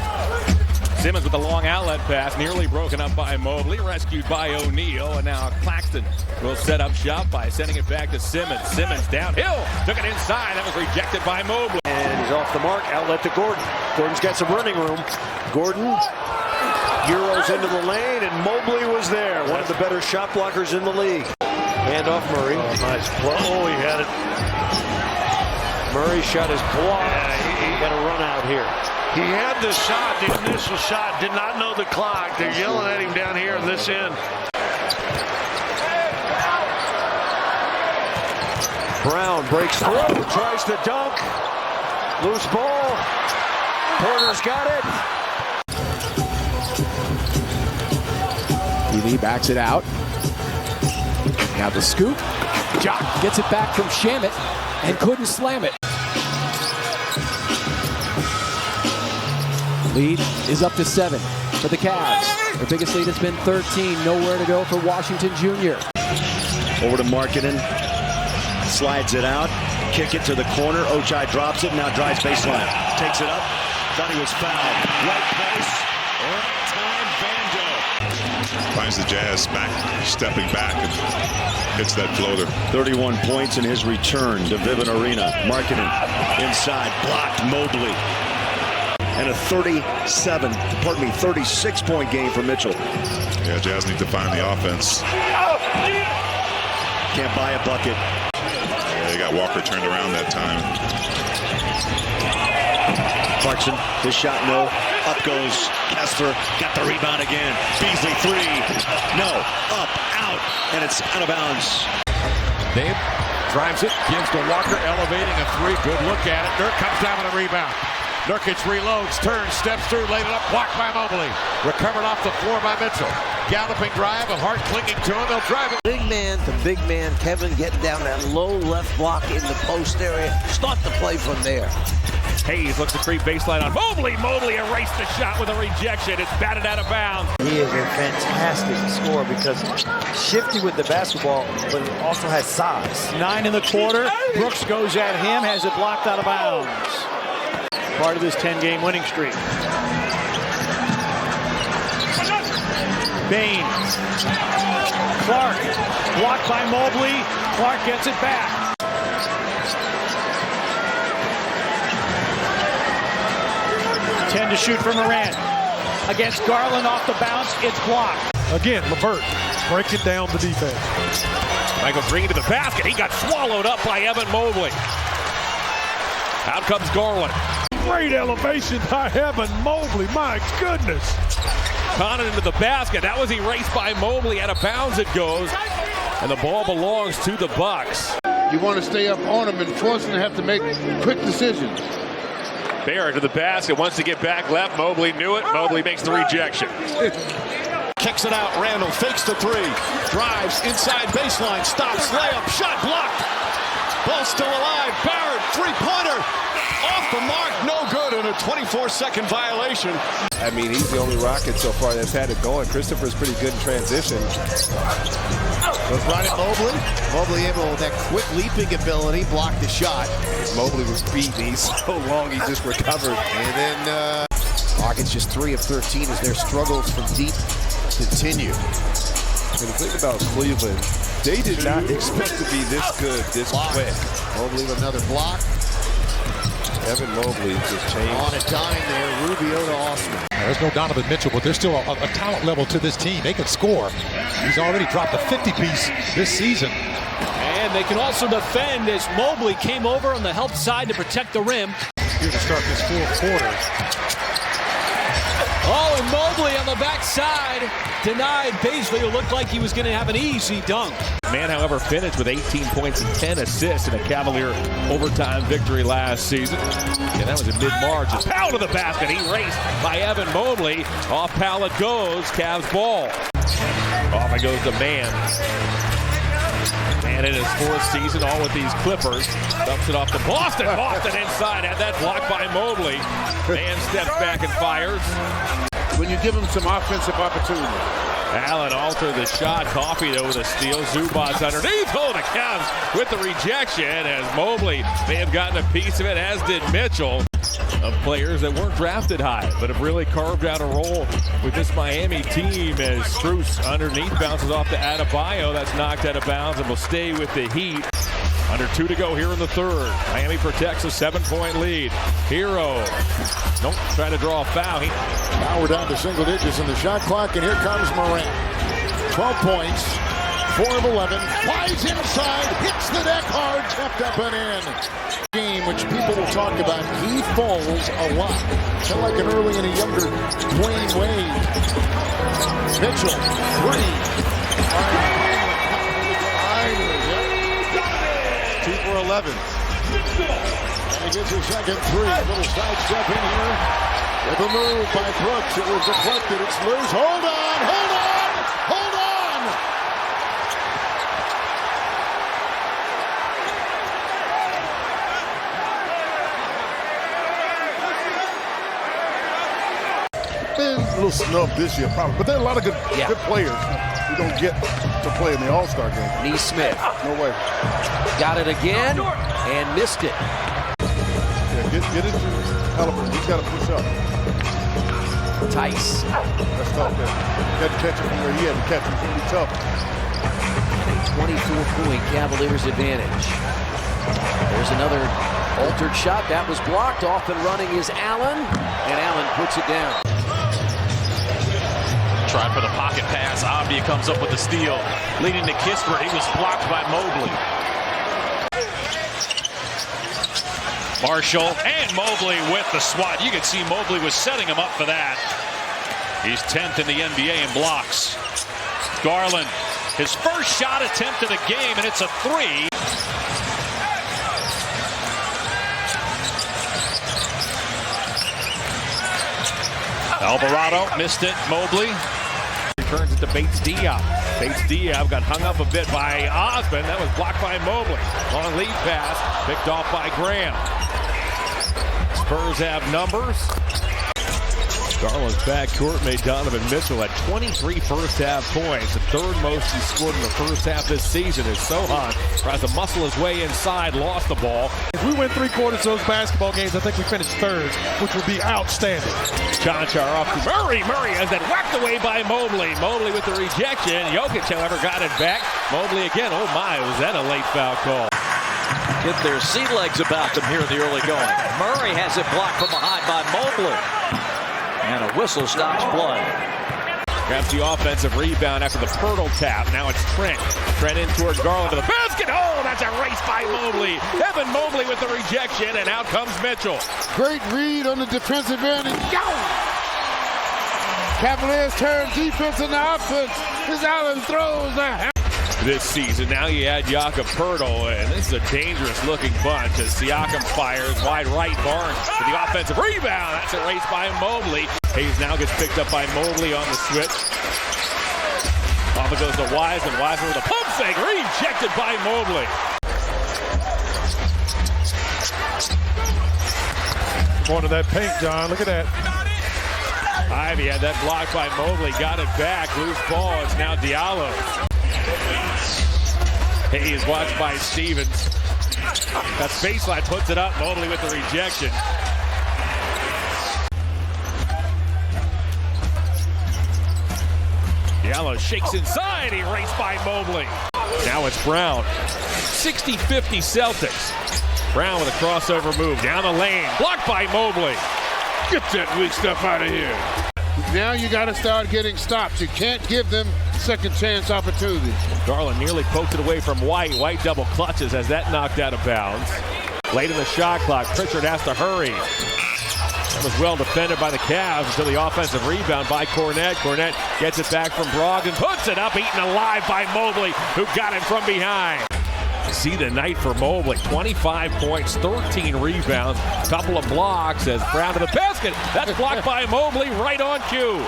Simmons with the long outlet pass, nearly broken up by Mobley, rescued by O'Neal, and now Claxton will set up shop by sending it back to Simmons. Simmons downhill, took it inside, that was rejected by Mobley. And he's off the mark, outlet to Gordon. Gordon's got some running room. Gordon Euros into the lane, and Mobley was there. One of the better shot blockers in the league. Hand off Murray. Oh, nice play. Oh, he had it. Murray shot his block. He got a run out here. He had the shot, the initial shot, did not know the clock. They're yelling at him down here on this end. Brown breaks through, tries to dunk. Loose ball. Porter's got it. TV backs it out. Now the scoop. Jock gets it back from Shamet and couldn't slam it. Lead is up to 7 for the Cavs. Their biggest lead has been 13. Nowhere to go for Washington Jr. Over to Markkanen. Slides it out. kick it to the corner. Ochai drops it, now drives baseline. Takes it up. Thought he was fouled. Right place. Right time, Vando. Finds the Jazz back, stepping back, and hits that floater. 31 points in his return to Vivint Arena. Marketing inside, blocked Mobley. And a 36-point game for Mitchell. Yeah, Jazz need to find the offense. Can't buy a bucket. Yeah, they got Walker turned around that time. Clarkson, his shot, no. Up goes Kessler, got the rebound again. Beasley, three. No, up, out, and it's out of bounds. Dave drives it, gives to Walker, elevating a three. Good look at it. Dirk comes down with a rebound. Nurkic reloads, turns, steps through, laid it up, blocked by Mobley. Recovered off the floor by Mitchell. Galloping drive, and Hart clinging to him. They'll drive it. Big man to big man. Kevin getting down that low left block in the post area. Start the play from there. Hayes looks to creep baseline on Mobley. Mobley erased the shot with a rejection. It's batted out of bounds. He is a fantastic scorer because shifty with the basketball, but he also has size. 9 in the quarter. Brooks goes at him, has it blocked out of bounds. Part of this 10-game winning streak. Bain. Clark. Blocked by Mobley. Clark gets it back. To shoot for Morant. Against Garland off the bounce. It's blocked. Again, LeVert breaking down the defense. Michael Green to the basket. He got swallowed up by Evan Mobley. Out comes Garland. Great elevation by Evan Mobley. My goodness. Connon into the basket. That was erased by Mobley. Out of bounds it goes. And the ball belongs to the Bucks. You want to stay up on them and force them to have to make quick decisions. Barrett to the basket, wants to get back left. Mobley knew it. Mobley makes the rejection. Kicks it out. Randall fakes the three. Drives inside baseline. Stops. Layup. Shot blocked. Ball still alive. Barrett. Three-pointer. Off the mark. No good. And a 24-second violation. I mean, he's the only Rocket so far that's had it going. Christopher's pretty good in transition. Goes right at Mobley. Mobley able with that quick leaping ability, blocked the shot. Mobley was beaten. He's so long he just recovered. And then Rockets just 3 of 13 as their struggles from deep continue. And the thing about Cleveland, they did not expect to be this good, this quick. Mobley with another block. Evan Mobley just changed. On a dime there, Rubio to Osman. There's no Donovan Mitchell, but there's still a talent level to this team. They can score. He's already dropped a 50-piece this season. And they can also defend as Mobley came over on the help side to protect the rim. Here to start this fourth quarter. Oh, and Mobley on the backside denied Beasley, who looked like he was going to have an easy dunk. Man, however, finished with 18 points and 10 assists in a Cavalier overtime victory last season. And that was in mid-March. A foul to the basket. He raced by Evan Mobley. Off pallet goes. Cavs ball. Off it goes to Man. Man in his 4th season, all with these Clippers. Dumps it off to Boston. Boston inside. Had that blocked by Mobley. Man steps back and fires. When you give him some offensive opportunity. Allen altered the shot. Coffee, though, with a steal. Zubac's underneath. Oh, the Cavs with the rejection as Mobley may have gotten a piece of it, as did Mitchell. Of players that weren't drafted high, but have really carved out a role with this Miami team as Strus underneath bounces off to Adebayo. That's knocked out of bounds and will stay with the Heat. Under 2 to go here in the 3rd. Miami protects a 7-point lead. Hero. Nope, trying to draw a foul. Now we're down to single digits in the shot clock, and here comes Morant. 12 points, 4 of 11. Flies inside, hits the deck hard, kept up and in. Game which people will talk about. He falls a lot. Kind of like an early and a younger Dwayne Wade. Mitchell, 2 for 11. And he gets his second 3. A little side step in here. With a move by Brooks. It was deflected. It's loose. Hold on! Hold on! Hold on! Been a little snub this year, probably. But there are a lot of good players who don't get to play in the All-Star game. Neesmith. No way. Got it again and missed it. Yeah, get into Halliburton. He's got to push up. Tice. That's tough there. You had to catch it from where he had to catch it. It's going to be tough. 24-point Cavaliers advantage. There's another altered shot. That was blocked. Off and running is Allen, and Allen puts it down. Tried for the pocket pass. Abdia comes up with the steal. Leading to Kispert. He was blocked by Mobley. Marshall and Mobley with the swat. You can see Mobley was setting him up for that. He's 10th in the NBA in blocks. Garland, his first shot attempt of the game, and it's a 3. Alvarado missed it. Mobley returns it to Bates-Diop. Bates-Diop got hung up a bit by Osmond. That was blocked by Mobley. Long lead pass, picked off by Graham. Spurs have numbers. Garland's backcourt made Donovan Mitchell at 23 first-half points. The third most he scored in the first half this season as Sohan tries to muscle his way inside, lost the ball. If we win 3/4 of those basketball games, I think we finish third, which would be outstanding. Conchar off to Murray. Murray has that whacked away by Mobley. Mobley with the rejection. Jokic, however, got it back. Mobley again. Oh my, was that a late foul call? Get their sea legs about them here in the early going. Murray has it blocked from behind by Mobley. And a whistle stops play. Grabs the offensive rebound after the Pirtle tap. Now it's Trent. Trent in toward Garland to the basket. Oh, that's a race by Mobley. Evan Mobley with the rejection, and out comes Mitchell. Great read on the defensive end, and go! Cavaliers turn defense into offense. As Allen throws the this season. Now you add Jakob Poeltl, and this is a dangerous-looking bunch as Siakam fires wide right. Barnes for the offensive rebound. That's erased by Mobley. Hayes now gets picked up by Mobley on the switch. Off it goes to Wiseman. Wiseman with a pump fake. Rejected by Mobley. Going to that paint, John. Look at that. Ivy had that blocked by Mobley. Got it back. Loose ball. It's now Diallo. Hayes watched by Stevens. That baseline puts it up. Mobley with the rejection. Diallo shakes inside. Erased by Mobley. Now it's Brown. 60-50 Celtics. Brown with a crossover move. Down the lane. Blocked by Mobley. Get that weak stuff out of here. Now you got to start getting stops. You can't give them second chance opportunities. Garland nearly poked it away from White. White double clutches as that knocked out of bounds. Late in the shot clock, Pritchard has to hurry. That was well defended by the Cavs until the offensive rebound by Cornette. Cornette gets it back from Brogdon, puts it up, eaten alive by Mobley, who got him from behind. See the night for Mobley, 25 points, 13 rebounds, couple of blocks as Brown to the basket. That's blocked by Mobley, right on cue.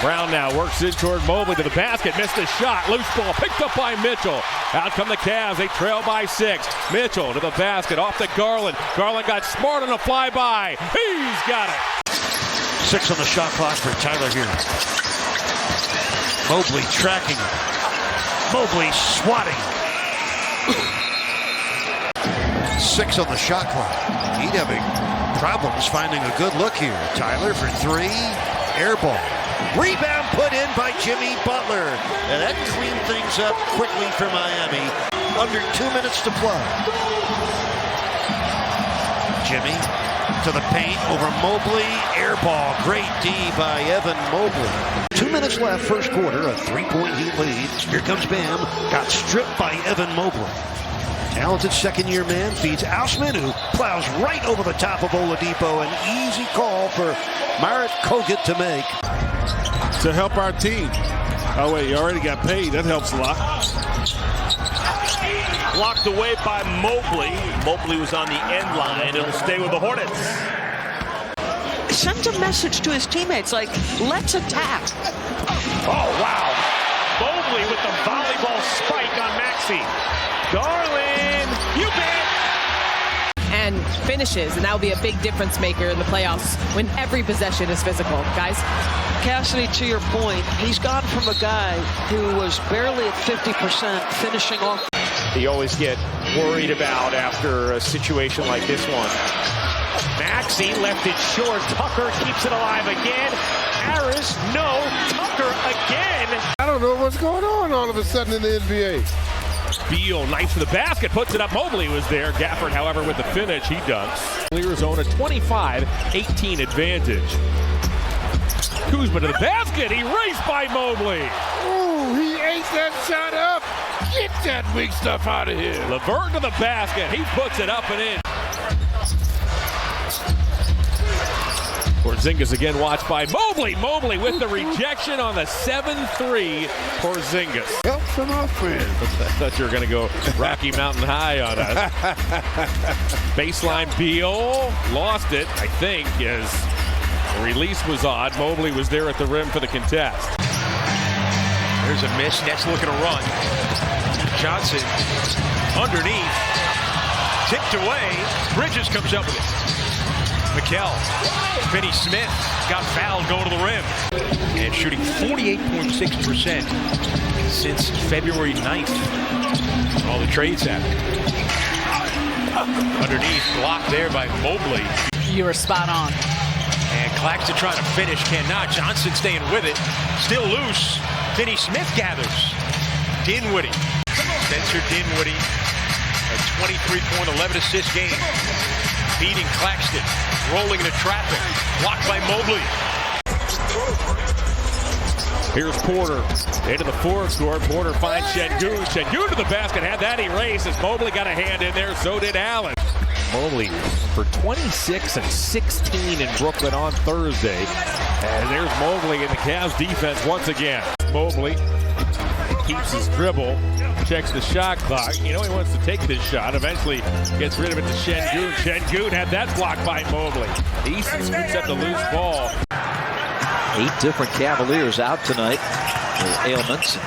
Brown now works in toward Mobley to the basket, missed the shot, loose ball picked up by Mitchell. Out come the Cavs, they trail by 6. Mitchell to the basket, off to Garland. Garland got smart on a flyby. He's got it. 6 on the shot clock for Tyler here. Mobley tracking. Mobley swatting. 6 on the shot clock. He'd having problems finding a good look here. Tyler for 3. Air ball. Rebound put in by Jimmy Butler. And that cleaned things up quickly for Miami. Under 2 minutes to play. Jimmy to the paint over Mobley. Air ball. Great D by Evan Mobley. 2 minutes left, first quarter, a 3-point Heat lead. Here comes Bam. Got stripped by Evan Mobley. Talented second-year man feeds Ausman, who plows right over the top of Oladipo. An easy call for Marat Kogut to make. To help our team. Oh, wait, you already got paid. That helps a lot. Blocked away by Mobley. Mobley was on the end line. It'll stay with the Hornets. Sends a message to his teammates like, let's attack. Oh, wow. Mobley with the volleyball spike on Maxey. Garland, you bet. and finishes, and that will be a big difference maker in the playoffs when every possession is physical, guys. Cassidy, to your point, he's gone from a guy who was barely at 50% finishing off. You always get worried about after a situation like this one. Maxey left it short. Tucker keeps it alive again. Harris, no. Tucker again. I don't know what's going on all of a sudden in the NBA. Beal, nice for the basket, puts it up. Mobley was there. Gafford, however, with the finish, he dunks. Arizona 25-18 advantage. Kuzma to the basket, erased by Mobley. Ooh, he ate that shot up. Get that weak stuff out of here. LeVert to the basket, he puts it up and in. Porzingis again watched by Mobley. Mobley with the rejection on the 7-3. Porzingis. Help from our friend. I thought you were going to go Rocky Mountain High on us. Baseline Beal lost it, I think, as the release was odd. Mobley was there at the rim for the contest. There's a miss. Nets looking to run. Johnson underneath. Tipped away. Bridges comes up with it. Mikal. Finney Smith got fouled going to the rim. And shooting 48.6% since February 9th. All the trades happened. Underneath, blocked there by Mobley. You were spot on. And Claxton trying to finish, cannot. Johnson staying with it. Still loose. Finney Smith gathers. Dinwiddie. Spencer Dinwiddie. A 23-point, 11-assist game. Beating Claxton. Rolling into traffic. Blocked by Mobley. Here's Porter into the fourth court. Porter finds Şengün. Şengün to the basket. Had that erased as Mobley got a hand in there. So did Allen. Mobley for 26 and 16 in Brooklyn on Thursday. And there's Mobley in the Cavs defense once again. Mobley keeps his dribble, checks the shot clock. You know he wants to take this shot. Eventually gets rid of it to Şengün. Şengün had that blocked by Mobley. Easton scoops up the loose ball. 8 different Cavaliers out tonight with ailments.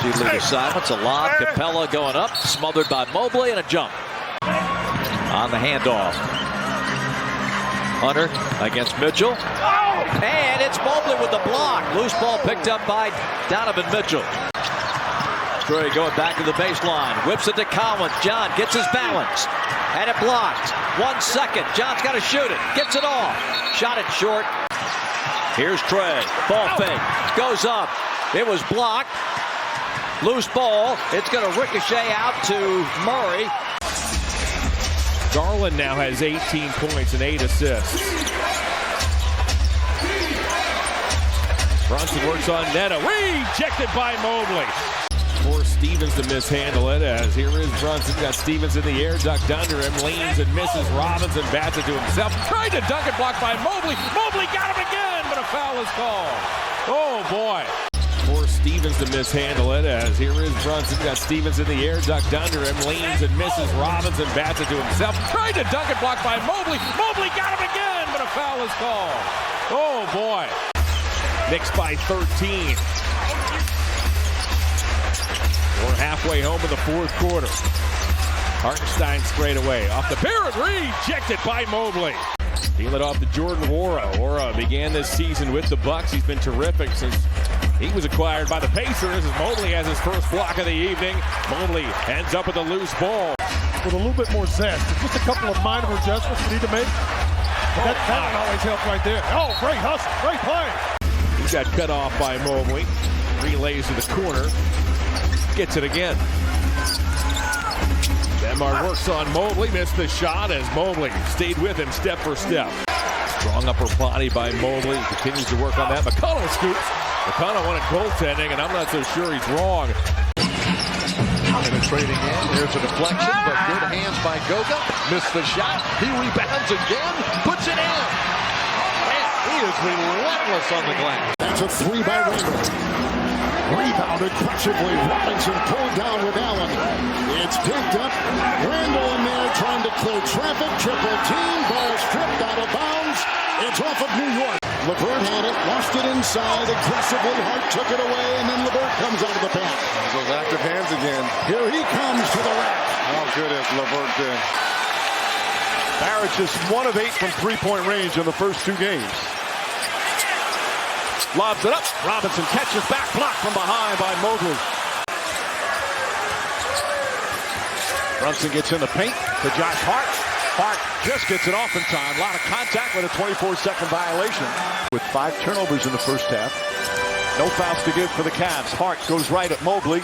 Due to assignments, a lob. Capella going up, smothered by Mobley, and a jump. On the handoff. Hunter against Mitchell. And it's Mobley with the block. Loose ball picked up by Donovan Mitchell. Trey going back to the baseline. Whips it to Collins. John gets his balance. And it blocked. 1 second. John's got to shoot it. Gets it off. Shot it short. Here's Trey. Ball fake. Goes up. It was blocked. Loose ball. It's going to ricochet out to Murray. Garland now has 18 points and 8 assists. Brunson works on Neto. Rejected by Mobley. Force Stevens to mishandle it as here is Brunson. Got Stevens in the air, ducked under him, leans and misses. Robinson bats it to himself. Tried to dunk it, blocked by Mobley. Mobley got him again, but a foul is called. Oh boy. Force Stevens to mishandle it as here is Brunson. Got Stevens in the air, ducked under him, leans and misses. Robinson bats it to himself. Tried to dunk it, blocked by Mobley. Mobley got him again, but a foul is called. Oh boy. Knicks by 13. We're halfway home in the fourth quarter. Hartenstein straight away. Off the Barrett, rejected by Mobley. Peel it off to Jordan Nwora. Nwora began this season with the Bucks. He's been terrific since he was acquired by the Pacers as Mobley has his first block of the evening. Mobley ends up with a loose ball. With a little bit more zest. Just a couple of minor adjustments we need to make. But that one always helps right there. Oh, great hustle. Great play. He got cut off by Mobley. Relays to the corner. Gets it again. Denmark works on Mobley. Missed the shot as Mobley stayed with him step for step. Strong upper body by Mobley. Continues to work on that. McConnell scoops. McConnell wanted goaltending, and I'm not so sure he's wrong. Penetrating in. There's a deflection, but good hands by Goga. Missed the shot. He rebounds again. Puts it in. Man, he is relentless on the glass. That's a 3 by Randall. Rebounded aggressively. Robinson pulled down with Allen. It's picked up. Randall in there trying to clear traffic. Triple team. Ball stripped out of bounds. It's off of New York. LeVert had it. Lost it inside. Aggressively. Hart took it away. And then LeVert comes out of the paint. Those active hands again. Here he comes to the rack. How good is LeVert been? Barrett's just 1 of 8 from three-point range in the first 2 games. Lobs it up. Robinson catches back, blocked from behind by Mobley. Brunson gets in the paint to Josh Hart. Hart just gets it off in time. A lot of contact with a 24-second violation. With 5 turnovers in the first half. No fouls to give for the Cavs. Hart goes right at Mobley.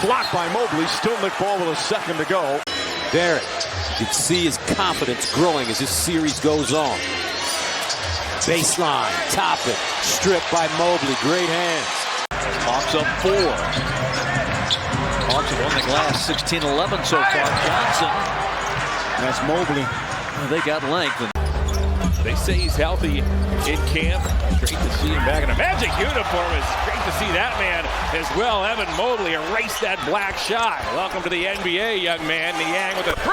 Blocked by Mobley. Still Nick Ball with a second to go. Barrett, you can see his confidence growing as this series goes on. Baseline, top it, stripped by Mobley. Great hands. Hawks up 4. Hawks have won the glass 16-11 so far. Johnson. That's Mobley. They got length. They say he's healthy in camp. Great to see him back in a Magic uniform. It's great to see that man as well. Evan Mobley erased that black shot. Welcome to the NBA, young man. Niang with a 3.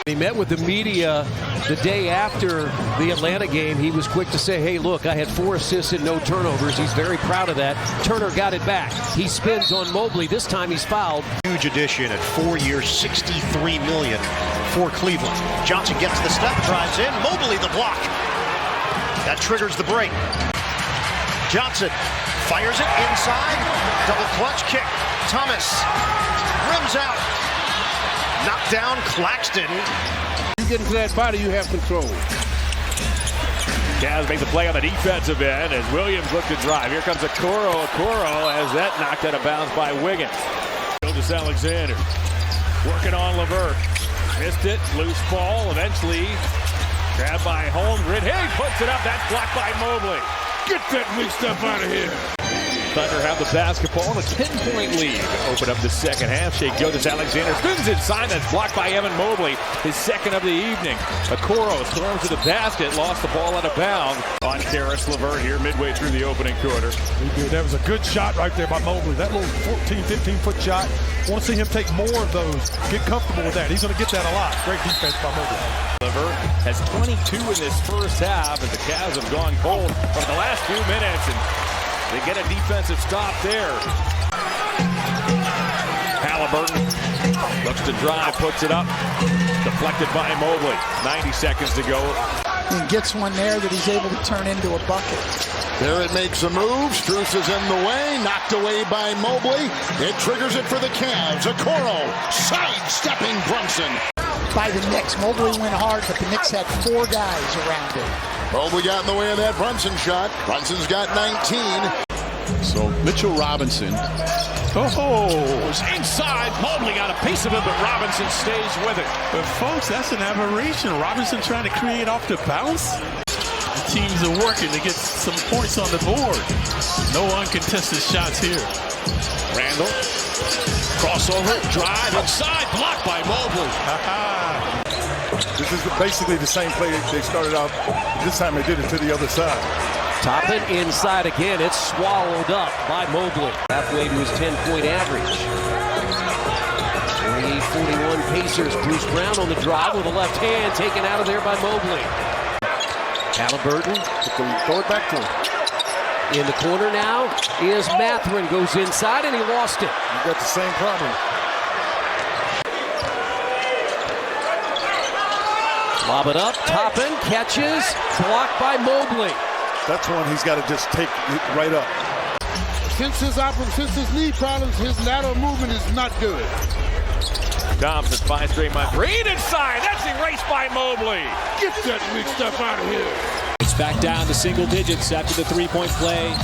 He met with the media the day after the Atlanta game. He was quick to say, hey, look, I had 4 assists and no turnovers. He's very proud of that. Turner got it back. He spins on Mobley. This time he's fouled. Huge addition at 4 years, $63 million for Cleveland. Johnson gets the step, drives in. Mobley the block. That triggers the break. Johnson fires it inside. Double clutch kick. Thomas rims out. Knocked down Claxton. You get into that body, you have control. Cavs make the play on the defensive end as Williams looked to drive. Here comes Okoro. Okoro has that knocked out of bounds by Wiggins. Gilgeous Alexander working on LeVert. Missed it. Loose ball. Eventually grabbed by Holmgren. He puts it up. That's blocked by Mobley. Get that weak stuff out of here. Thunder have the basketball and a 10-point lead. Open up the second half. Shea Gilgeous-Alexander spins inside. That's blocked by Evan Mobley, his second of the evening. Okoro storms to the basket, lost the ball out of bounds. On Karis LeVert here midway through the opening quarter. That was a good shot right there by Mobley. That little 14, 15-foot shot. I want to see him take more of those. Get comfortable with that. He's going to get that a lot. Great defense by Mobley. LeVert has 22 in this first half, and the Cavs have gone cold for the last few minutes. And they get a defensive stop there. Halliburton looks to drive, puts it up. Deflected by Mobley. 90 seconds to go. And gets one there that he's able to turn into a bucket. Barrett makes a move. Strus is in the way. Knocked away by Mobley. It triggers it for the Cavs. Okoro sidestepping Brunson. By the Knicks. Mobley went hard, but the Knicks had 4 guys around him. Mobley got in the way of that Brunson shot. Brunson's got 19. So Mitchell Robinson. Was inside. Mobley got a piece of it, but Robinson stays with it. But folks, that's an aberration. Robinson trying to create off the bounce. The teams are working to get some points on the board. No uncontested shots here. Randall. Crossover. Drive inside. Blocked by Mobley. This is basically the same play they started out. This time they did it to the other side. Toppin inside again. It's swallowed up by Mobley. Halfway to his 10-point average. 48-41 Pacers. Bruce Brown on the drive with a left hand taken out of there by Mobley. Halliburton. Throw it back to him. In the corner now is Mathurin. Goes inside and he lost it. You got the same problem. Lob it up. Toppin catches. Blocked by Mobley. That's one he's got to just take right up. Since his knee problems, his lateral movement is not good. Thompson finds Draymond Green inside. That's erased by Mobley. Get that weak stuff out of here. It's back down to single digits after the 3-point play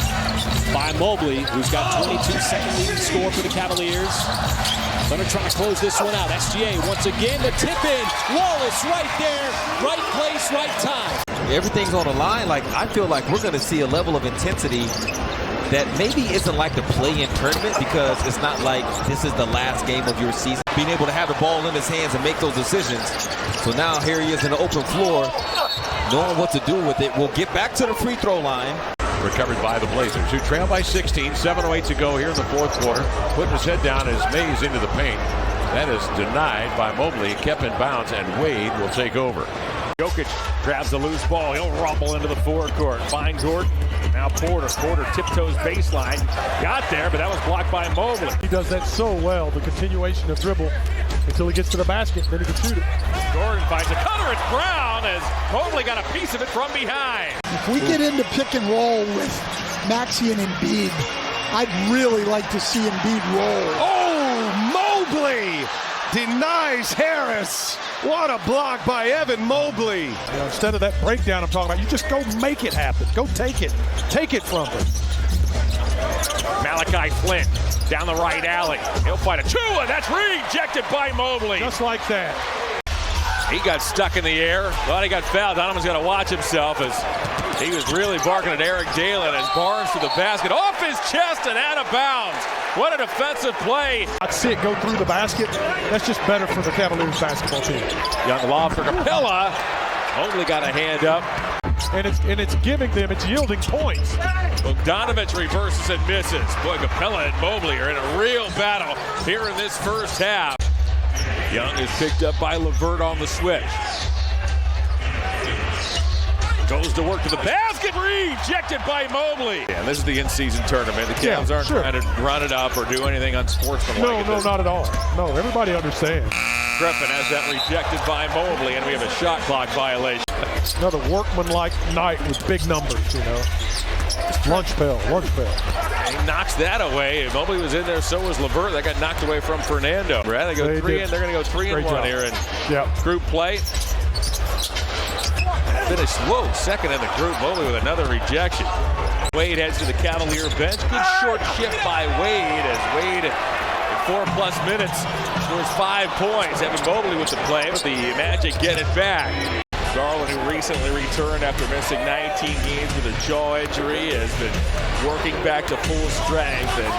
by Mobley, who's got 22 second leading score for the Cavaliers. Thunder trying to close this one out. SGA once again the tip in. Wallace right there, right place, right time. Everything's on the line. Like, I feel like we're going to see a level of intensity that maybe isn't like the play-in tournament, because it's not like this is the last game of your season. Being able to have the ball in his hands and make those decisions. So now here he is in the open floor, knowing what to do with it. We'll get back to the free throw line. Recovered by the Blazers, who trail by 16, 7:08 to go here in the fourth quarter. Putting his head down as Mays into the paint. That is denied by Mobley, kept in bounds, and Wade will take over. Jokic grabs the loose ball. He'll rumble into the forecourt. Find Gordon. Now Porter. Porter tiptoes baseline. Got there, but that was blocked by Mobley. He does that so well, the continuation of dribble. until he gets to the basket, then he can shoot it. Gordon finds a cutter. It's Brown as Mobley got a piece of it from behind. If we get into pick and roll with Maxey and Embiid, I'd really like to see Embiid roll. Oh, Mobley denies Harris. What a block by Evan Mobley. Instead of that breakdown I'm talking about, you just go make it happen. Go take it. Take it from him. Malachi Flynn down the right alley. He'll fight a two, and that's rejected by Mobley. Just like that. He got stuck in the air. Thought he got fouled. Donovan's got to watch himself as he was really barking at Eric Dalen as Barnes to the basket. Off his chest and out of bounds. What a defensive play. I'd see it go through the basket. That's just better for the Cavaliers basketball team. Young lob for Capella. Mobley got a hand up. And it's giving them, it's yielding points. Bogdanovich reverses and misses. Boy, Capella and Mobley are in a real battle here in this first half. Young is picked up by LeVert on the switch. Goes to work to the basket, rejected by Mobley. And this is the in-season tournament. The Cavs aren't trying to run it up or do anything unsportsmanlike. No, not at all. No, everybody understands. Griffin has that rejected by Mobley, and we have a shot clock violation. Another workmanlike night with big numbers, you know. Lunch bell. He knocks that away. Mobley was in there, so was LeVert. That got knocked away from Fernando. They go three in. They're going to go 3-1 here in group play. Finished second in the group. Mobley with another rejection. Wade heads to the Cavalier bench. Good short shift by Wade as Wade in 4+ minutes scores 5 points. Evan Mobley with the play, but the Magic get it back. Garland, who recently returned after missing 19 games with a jaw injury, has been working back to full strength, and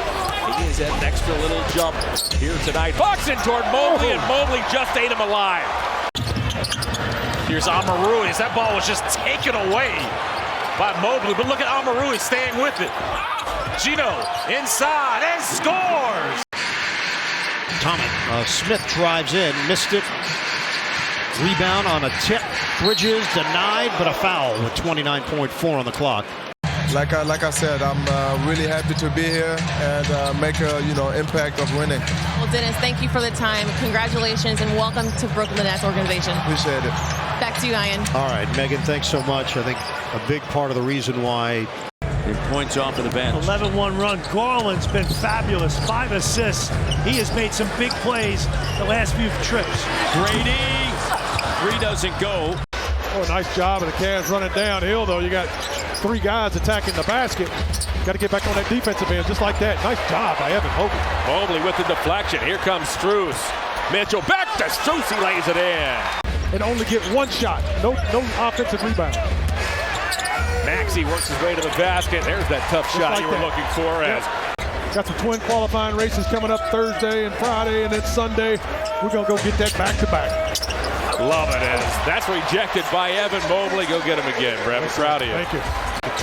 he has had an extra little jump here tonight. Boxing toward Mobley, and Mobley just ate him alive. Here's Amaruiz. That ball was just taken away by Mobley, but look at Amaruiz staying with it. Gino inside and scores. Smith drives in, missed it. Rebound on a tip. Bridges denied, but a foul with 29.4 on the clock. Like I said, I'm really happy to be here and make a impact of winning. Well, Dennis, thank you for the time. Congratulations and welcome to Brooklyn Nets organization. Appreciate it. Back to you, Ian. All right, Megan, thanks so much. I think a big part of the reason why. Points off of the bench. 11-1 run. Garland's been fabulous. 5 assists. He has made some big plays the last few trips. Grady. 3 doesn't go. Oh, nice job of the Cavs running downhill, though. You got 3 guys attacking the basket. Got to get back on that defensive end just like that. Nice job by Evan Mobley. Mobley with the deflection. Here comes Strus. Mitchell back to Strus. He lays it in. And only get 1 shot. No offensive rebound. Maxey works his way to the basket. There's that tough shot you were looking for. Got some twin qualifying races coming up Thursday and Friday, and then Sunday. We're going to go get that back-to-back. Love it. That's rejected by Evan Mobley. Go get him again, Brad. I'm proud of you. Thank you.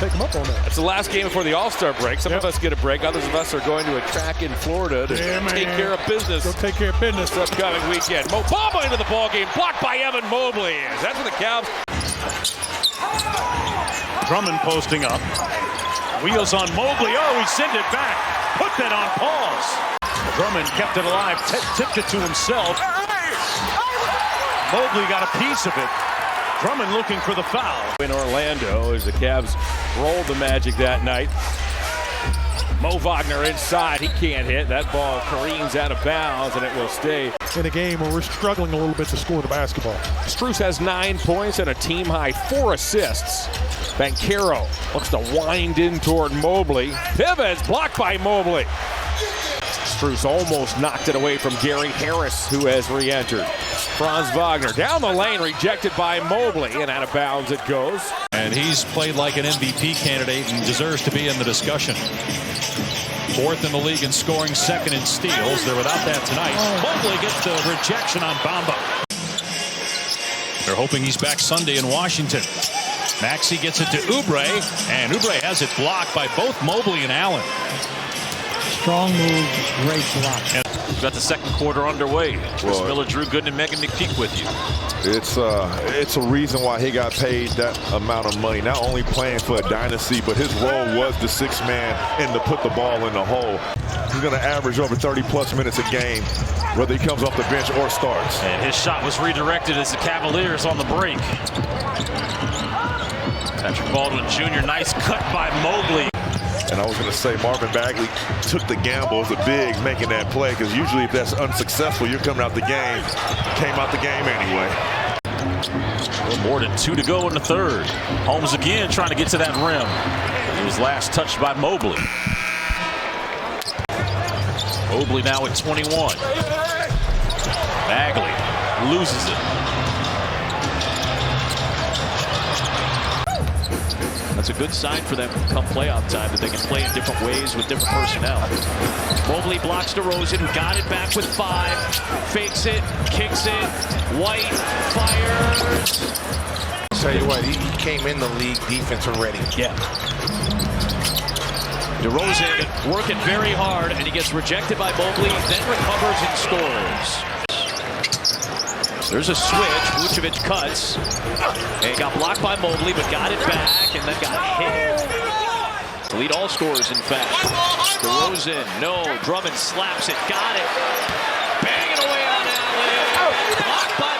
Take him up on that. It's the last game before the All-Star break. Some of us get a break. Others of us are going to a track in Florida to take care of business. Go take care of business this upcoming weekend. Mo Bamba into the ballgame. Blocked by Evan Mobley. That's what the Cavs. Drummond posting up. Wheels on Mobley. Oh, he sent it back. Put that on pause. Drummond kept it alive. Tipped it to himself. Mobley got a piece of it. Drummond looking for the foul. In Orlando as the Cavs rolled the Magic that night. Mo Wagner inside. He can't hit. That ball careens out of bounds, and it will stay. In a game where we're struggling a little bit to score the basketball. Strus has 9 points and a team-high 4 assists. Banchero looks to wind in toward Mobley. Pivots blocked by Mobley. Strus almost knocked it away from Gary Harris, who has re-entered. Franz Wagner down the lane, rejected by Mobley, and out of bounds it goes. And he's played like an MVP candidate and deserves to be in the discussion. 4th in the league in scoring, 2nd in steals. They're without that tonight. Mobley gets the rejection on Bamba. They're hoping he's back Sunday in Washington. Maxey gets it to Oubre, and Oubre has it blocked by both Mobley and Allen. Strong move, great block. We've got the second quarter underway. Chris Miller, Drew Gooden, and Megan McPeak with you. It's a reason why he got paid that amount of money. Not only playing for a dynasty, but his role was the 6th man and to put the ball in the hole. going to average over 30-plus minutes a game, whether he comes off the bench or starts. And his shot was redirected as the Cavaliers on the break. Patrick Baldwin Jr., nice cut by Mobley. And I was going to say Marvin Bagley took the gamble as a big making that play, because usually if that's unsuccessful, you're coming out the game. Came out the game anyway. A little more than 2 to go in the third. Holmes again trying to get to that rim. He was last touched by Mobley. Mobley now at 21. Bagley loses it. That's a good sign for them come playoff time, that they can play in different ways with different personnel. Mobley blocks DeRozan, who got it back with 5. Fakes it, kicks it. White fires. Tell you what, he came in the league defense already. Yeah. DeRozan working very hard, and he gets rejected by Mobley, then recovers and scores. There's a switch. Vucevic cuts. And got blocked by Mobley, but got it back, and then got hit. Lead all scorers, in fact. DeRozan, no. Drummond slaps it. Got it. Bang it away on Allen. Blocked by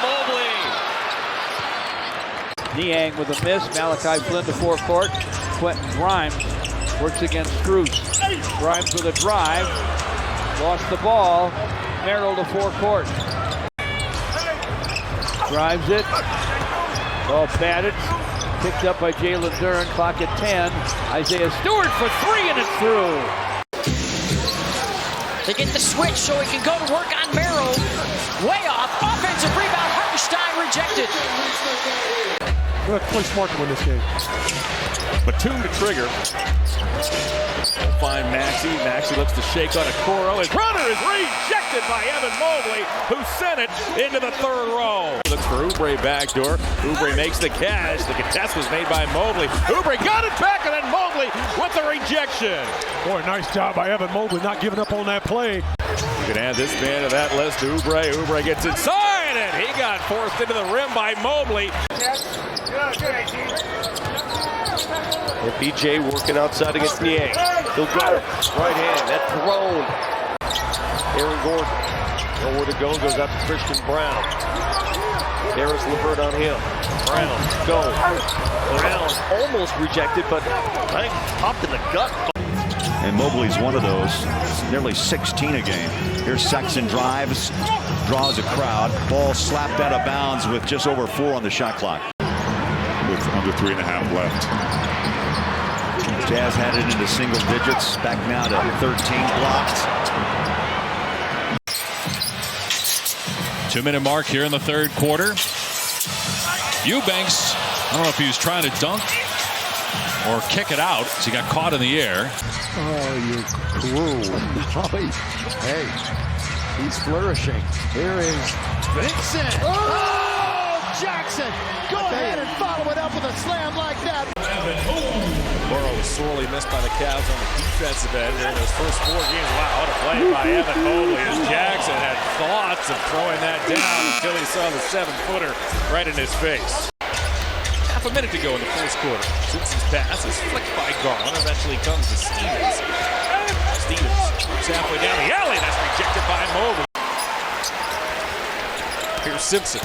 Mobley. Niang with a miss. Malachi Flynn to forecourt. Quentin Grimes works against Strus. Grimes with a drive. Lost the ball. Merrill to forecourt. Drives it. Ball batted. Picked up by Jalen Duren. Clock at 10. Isaiah Stewart for 3, and it's through. They get the switch so he can go to work on Merrill. Way off. Offensive rebound. Hartenstein rejected. We're going to play smart to win this game. Batum to trigger. We'll find Maxey. Maxey looks to shake on Okoro. His runner is rejected by Evan Mobley, who sent it into the third row. Looks for Oubre backdoor. Oubre makes the catch. The contest was made by Mobley. Oubre got it back, and then Mobley with the rejection. Boy, nice job by Evan Mobley not giving up on that play. You can add this man to that list. Oubre. Oubre gets inside, and he got forced into the rim by Mobley. BJ working outside against Niang. He'll go. Right hand. That thrown. Aaron Gordon. Nowhere to go. Goes out to Christian Brown. Darius LeVert on him. Brown. Go. Brown almost rejected, but I think popped in the gut. And Mobley's one of those. It's nearly 16 a game. Here's Sexton drives. Draws a crowd. Ball slapped out of bounds with just over 4 on the shot clock. With under 3.5 left. Jazz had it into single digits. Back now to 13 blocked. 2-minute mark here in the third quarter. Eubanks, I don't know if he was trying to dunk or kick it out, so he got caught in the air. Oh, you're cruel. Hey, he's flourishing. Here is Vincent. Oh, Jackson. Go ahead and follow it up with a slam like that. Burrow was sorely missed by the Cavs on the defensive end in those first 4 games. Wow, what a play by Evan Mobley, as Jackson had thoughts of throwing that down until he saw the 7-footer right in his face. Half a minute to go in the first quarter. Simpson's pass is flicked by Garland. Eventually comes to Stevens. Stevens moves halfway down the alley. That's rejected by Mobley. Here's Simpson.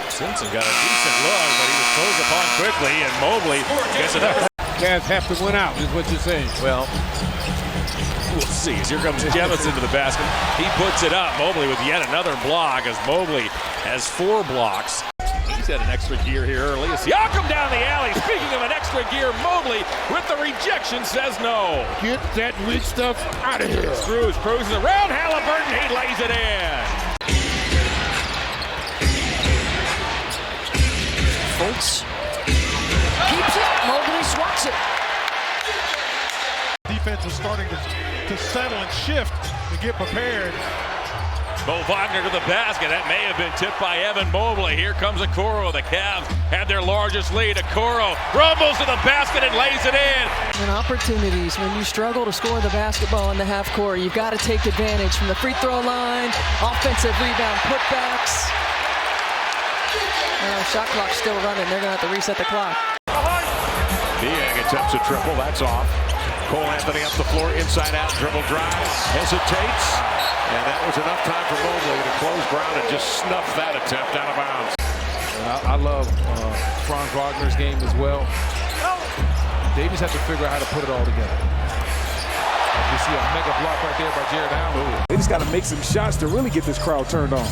Simpson got a decent look, but he was closed upon quickly, and Mobley gets enough. Cavs have to win out, is what you're saying. Well, we'll see. As here comes Jefferson to the basket. He puts it up. Mobley with yet another block, as Mobley has 4 blocks. He's had an extra gear here early. Siakam down the alley. Speaking of an extra gear, Mobley with the rejection says no. Get that weak stuff out of here. Strus cruises around Halliburton. He lays it in. Folks. Keeps it. Mobley swats it. Defense is starting to settle and shift to get prepared. Mo Wagner to the basket. That may have been tipped by Evan Mobley. Here comes Okoro. The Cavs had their largest lead. Okoro rumbles to the basket and lays it in. And opportunities when you struggle to score the basketball in the half court, you've got to take advantage from the free throw line, offensive rebound putbacks. Shot clock's still running. They're going to have to reset the clock. Niang attempts a triple. That's off. Cole Anthony up the floor, inside out, dribble drive, hesitates, and that was enough time for Mobley to close Brown and just snuff that attempt out of bounds. And I love Franz Wagner's game as well. They just have to figure out how to put it all together. You see a mega block right there by Jared Allen. They just got to make some shots to really get this crowd turned on.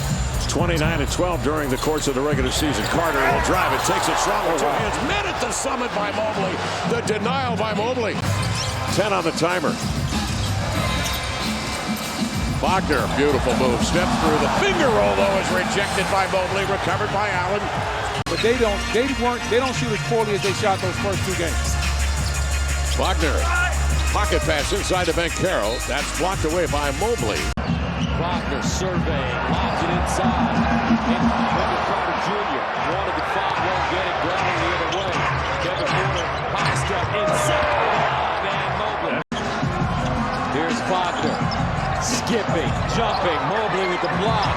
29-12 during the course of the regular season. Carter will drive it, takes it strong with two hands. Met at the summit by Mobley. The denial by Mobley. 10 on the timer. Wagner, beautiful move. Step through. The finger roll, though, is rejected by Mobley. Recovered by Allen. But they don't shoot as poorly as they shot those first two games. Wagner, pocket pass inside to Bankero. That's blocked away by Mobley. Wagner surveying, lobs it inside. And Wendell Carter Jr. wanted the foul, won't get it, grabbing the other way. Kevin Porter, high step inside. And Mobley. Here's Wagner, skipping, jumping. Mobley with the block.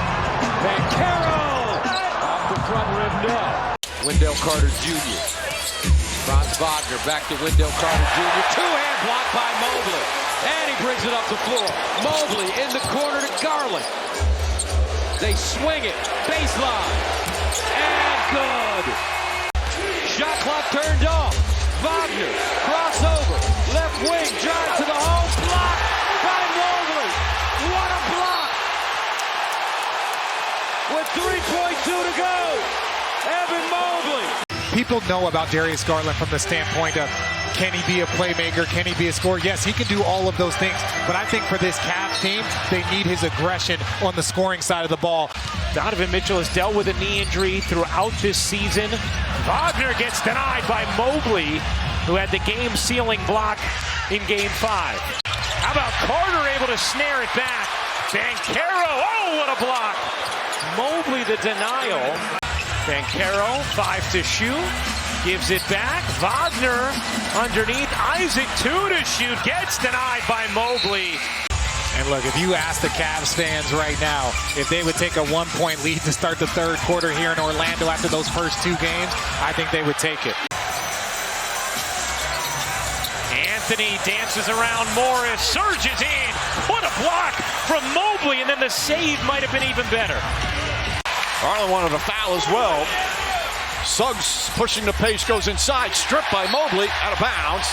Bankero off the front rim, no. Wendell Carter Jr. Franz Wagner back to Wendell Carter Jr. Two-hand block by Mobley. And he brings it up the floor. Mobley in the corner to Garland. They swing it. Baseline. And good. Shot clock turned off. Wagner. Crossover. Left wing. Drive to the hole. Block by Mobley. What a block. With 3.2 to go. Evan Mobley. People know about Darius Garland from the standpoint of, can he be a playmaker? Can he be a scorer? Yes, he can do all of those things. But I think for this Cavs team, they need his aggression on the scoring side of the ball. Donovan Mitchell has dealt with a knee injury throughout this season. Wagner gets denied by Mobley, who had the game-sealing block in Game 5. How about Carter able to snare it back? Bankero, oh, what a block! Mobley the denial. Bankero, 5 to shoot, gives it back. Wagner underneath, Isaac 2 to shoot, gets denied by Mobley. And look, if you ask the Cavs fans right now if they would take a 1-point lead to start the third quarter here in Orlando after those first two games, I think they would take it. Anthony dances around Morris, surges in. What a block from Mobley, and then the save might have been even better. Garland wanted a foul as well. Suggs pushing the pace, goes inside, stripped by Mobley, out of bounds.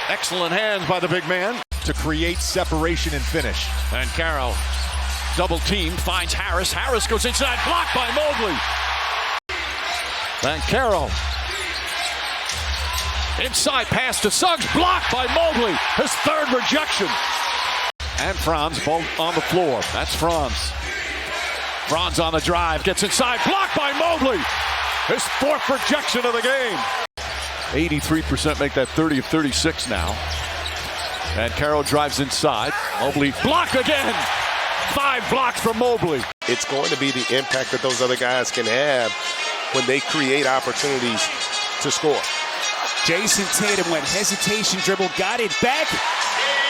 Excellent hands by the big man to create separation and finish. And Caro, double team, finds Harris. Harris goes inside, blocked by Mobley. And Caro, inside pass to Suggs, blocked by Mobley. His third rejection. And Franz both on the floor. That's Franz. Franz on the drive, gets inside, blocked by Mobley. His fourth rejection of the game. 83% make that 30 of 36 now. And Caro drives inside. Mobley block again. 5 blocks from Mobley. It's going to be the impact that those other guys can have when they create opportunities to score. Jason Tatum went hesitation dribble, got it back,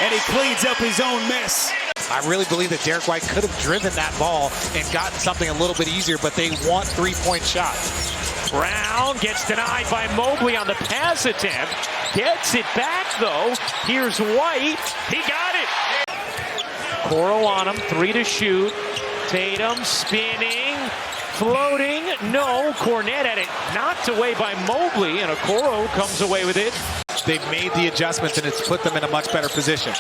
and he cleans up his own mess. I really believe that Derek White could have driven that ball and gotten something a little bit easier, but they want 3-point shots. Brown gets denied by Mobley on the pass attempt. Gets it back, though. Here's White. He got it. Coro on him, 3 to shoot. Tatum spinning, floating. No, Cornette had it knocked away by Mobley, and Okoro comes away with it. They've made the adjustments, and it's put them in a much better position.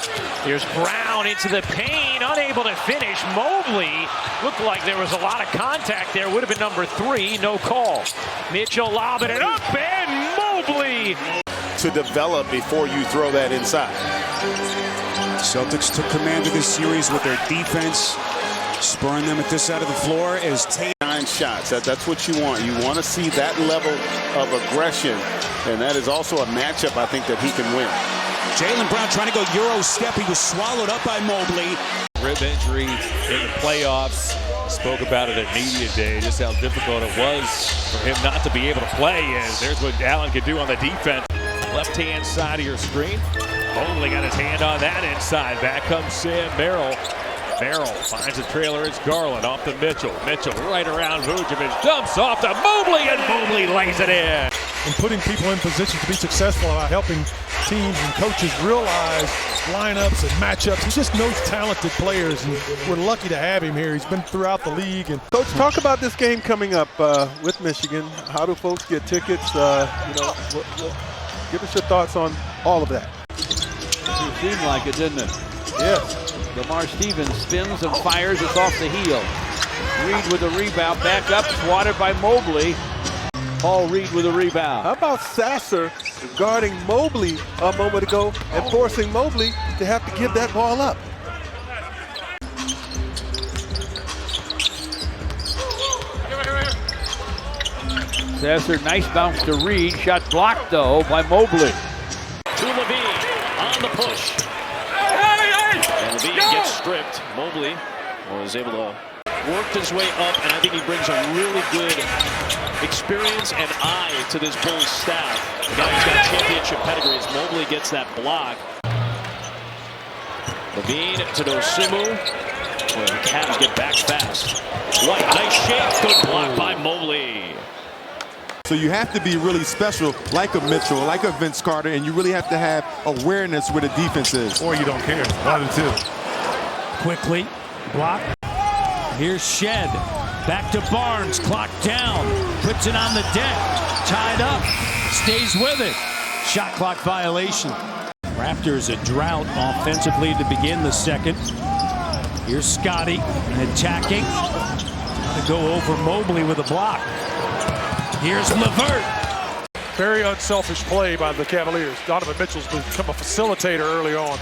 Here's Brown into the paint, unable to finish. Mobley looked like there was a lot of contact there. Would have been number 3, no call. Mitchell lobbing it up, and Mobley. To develop before you throw that inside. Celtics took command of this series with their defense, spurring them at this side of the floor as Tatum. 9 shots. That's what you want. You want to see that level of aggression, and that is also a matchup I think that he can win. Jaylen Brown trying to go Euro step. He was swallowed up by Mobley. Rib injury in the playoffs. Spoke about it at media day, just how difficult it was for him not to be able to play. And there's what Allen could do on the defense. Left-hand side of your screen. Mobley got his hand on that inside. Back comes Sam Merrill. Merrill finds a trailer. It's Garland off to Mitchell. Mitchell right around Vucevic. Dumps off to Mobley, and Mobley lays it in. and putting people in positions to be successful by helping teams and coaches realize lineups and matchups. He just knows talented players, and we're lucky to have him here. He's been throughout the league. And Coach, talk about this game coming up with Michigan. How do folks get tickets? Give us your thoughts on all of that. It seemed like it, didn't it? Yes. Lamar Stevens spins and fires. It's off the heel. Reed with a rebound. Back up. Swatted by Mobley. Paul Reed with a rebound. How about Sasser guarding Mobley a moment ago and forcing Mobley to have to give that ball up? Sasser, nice bounce to Reed. Shot blocked, though, by Mobley. To Levine on the push. And Levine gets stripped. Mobley was able to work his way up, and I think he brings a really good experience and eye to this Bulls staff. The guy who's got a championship pedigree as Mobley gets that block. Levine to Dosimu. Well, the Cavs get back fast. White, nice shake. Good block by Mobley. So you have to be really special, like a Mitchell, like a Vince Carter, and you really have to have awareness where the defense is. or you don't care. One of the two. Quickly, block. Here's Shed. Back to Barnes. Clock down. Puts it on the deck. Tied up. Stays with it. Shot clock violation. Raptors a drought offensively to begin the second. Here's Scotty attacking. Trying to go over Mobley with a block. Here's LeVert. Very unselfish play by the Cavaliers. Donovan Mitchell's become a facilitator early on.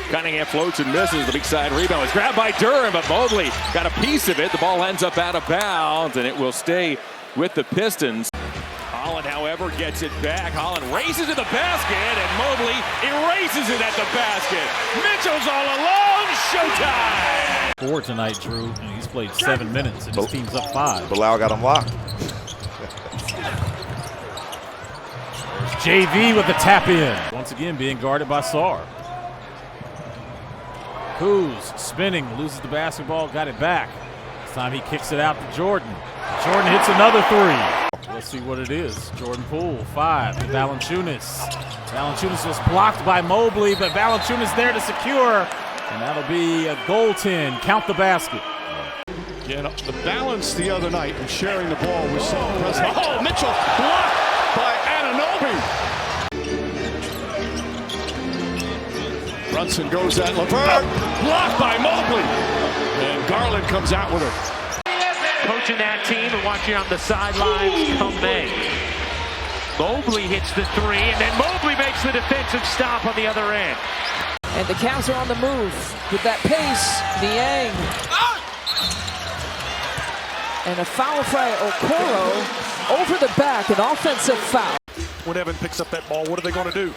Cunningham floats and misses. The big side rebound was grabbed by Durham, but Mobley got a piece of it. The ball ends up out of bounds, and it will stay with the Pistons. Holland, however, gets it back. Holland races to the basket, and Mobley erases it at the basket. Mitchell's all alone. Showtime! 4 tonight, Drew. And he's played 7 minutes, and his team's up 5. Bilal got him locked. JV with the tap in. Once again being guarded by Sarr. Kuz spinning, loses the basketball, got it back. This time he kicks it out to Jordan. Jordan hits another 3. Let's see what it is. Jordan Poole, 5 to Valanciunas. Valanciunas was blocked by Mobley, but Valanciunas there to secure. And that'll be a goaltend. Count the basket. Yeah, the balance the other night in sharing the ball was so impressive. Oh, Mitchell blocked by Anunoby. Brunson goes at LeVert. Blocked by Mobley. And Garland comes out with it. Coaching that team and watching on the sidelines come May. Mobley hits the 3, and then Mobley makes the defensive stop on the other end. And the Cavs are on the move with that pace. Niang. And a foul by Okoro over the back, an offensive foul. When Evan picks up that ball, what are they going to do?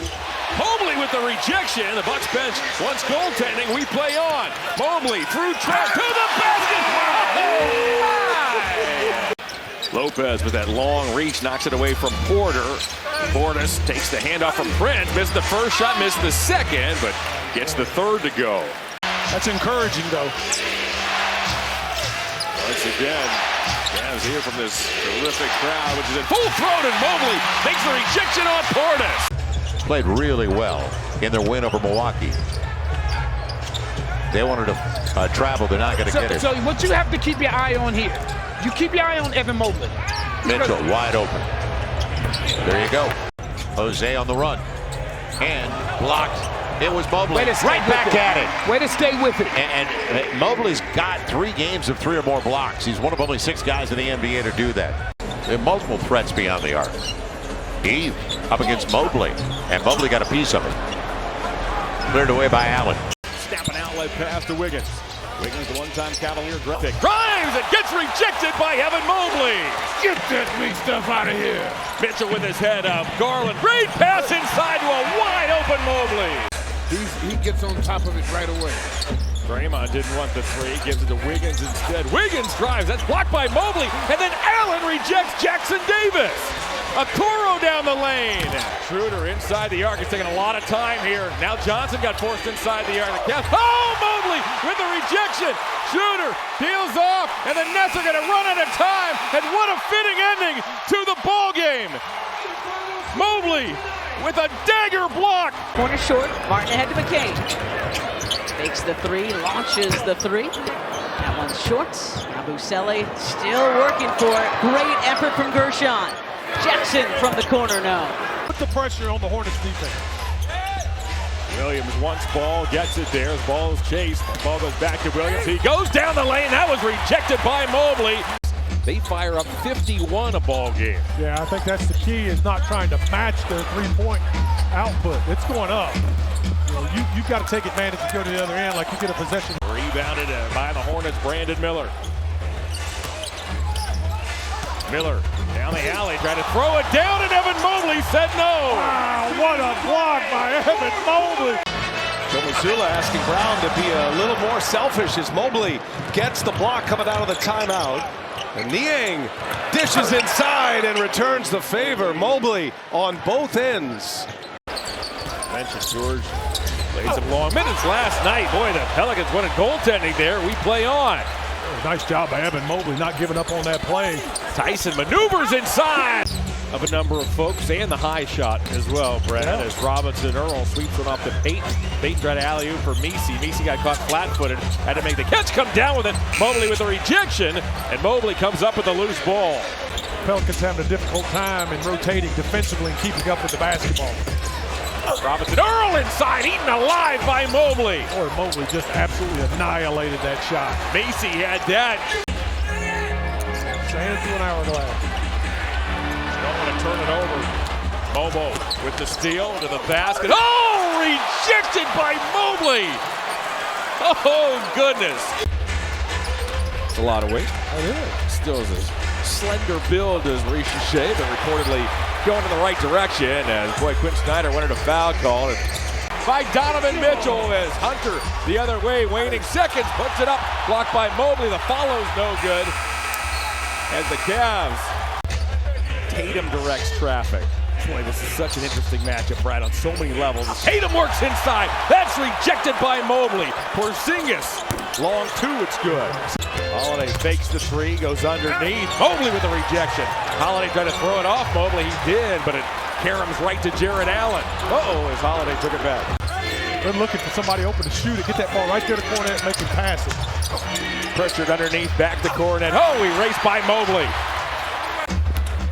Mobley with the rejection. The Bucks bench wants goaltending. We play on. Mobley through trap to the basket. Oh, Lopez with that long reach knocks it away from Porter. Portis takes the handoff from Prince. Missed the first shot, missed the second, but gets the third to go. That's encouraging, though. Once again, Cavs here from this terrific crowd, which is in full throat, and Mobley makes the rejection on Portis. Played really well in their win over Milwaukee. They wanted to travel. They're not going to get it. So what you have to keep your eye on here, you keep your eye on Evan Mobley. Mitchell wide open. There you go. Jose on the run. And blocked. It was Mobley right back at it. Way to stay with it. And Mobley's got 3 games of 3 or more blocks. He's one of only 6 guys in the NBA to do that. There are multiple threats beyond the arc. He up against Mobley, and Mobley got a piece of it. Cleared away by Allen. Snap an outlet pass to Wiggins. Wiggins, the one-time Cavalier draft pick. Drives and gets rejected by Evan Mobley. Get that weak stuff out of here. Mitchell with his head up. Garland, great pass inside to a wide-open Mobley. He gets on top of it right away. Draymond didn't want the 3, gives it to Wiggins instead. Wiggins drives, that's blocked by Mobley, and then Allen rejects Jackson Davis. Okoro down the lane. Schroeder inside the arc. It's taking a lot of time here. Now Johnson got forced inside the arc. The Cavs. Oh, Mobley with the rejection. Schroeder peels off, and the Nets are going to run out of time. And what a fitting ending to the ball game. Mobley with a dagger block. Corner short, Martin ahead to McCain. Takes the three, launches the three. That one's short. Abusele still working for it. Great effort from Gershon. Jackson from the corner now. Put the pressure on the Hornets defense. Williams wants ball, gets it there. His ball is chased. The ball goes back to Williams. He goes down the lane. That was rejected by Mobley. They fire up 51 a ball game. Yeah, I think that's the key, is not trying to match their three-point output. It's going up. You've got to take advantage and go to the other end like you get a possession. Rebounded by the Hornets, Brandon Miller. Miller down the alley, trying to throw it down, and Evan Mobley said no. Wow, what a block by Evan Mobley. So Missoula asking Brown to be a little more selfish as Mobley gets the block coming out of the timeout. And Niang dishes inside and returns the favor. Mobley on both ends. Mentioned George played some long minutes last night. Boy, the Pelicans winning goaltending there. We play on. Nice job by Evan Mobley not giving up on that play. Tyson maneuvers inside of a number of folks and the high shot as well, Brad, as Robinson Earl sweeps one off to Peyton. Peyton tried to alley-oop for Messi. Messi got caught flat-footed, had to make the catch, come down with it. Mobley with a rejection, and Mobley comes up with a loose ball. Pelicans having a difficult time in rotating defensively and keeping up with the basketball. Robinson Earl inside, eaten alive by Mobley. Boy, Mobley just absolutely annihilated that shot. Messi had that. Standing through an hourglass. Don't want to turn it over. Momo with the steal to the basket. Oh, rejected by Mobley. Oh, goodness. It's a lot of weight. It is. Still is a slender build as Riche, but reportedly going in the right direction as Quinn Snyder wanted a foul call. By Donovan Mitchell as Hunter the other way, waning seconds, puts it up, blocked by Mobley. The follow's no good as the Cavs. Tatum directs traffic. Boy, this is such an interesting matchup, Brad, on so many levels. Tatum works inside. That's rejected by Mobley. Porzingis, long two, it's good. Holiday fakes the three, goes underneath. Mobley with a rejection. Holiday tried to throw it off Mobley. He did, but it caroms right to Jared Allen. Uh-oh, as Holiday took it back. They're looking for somebody open to shoot it. Get that ball right there to Cornette, make him pass it. Pressured underneath, back to Cornette. Oh, erased by Mobley.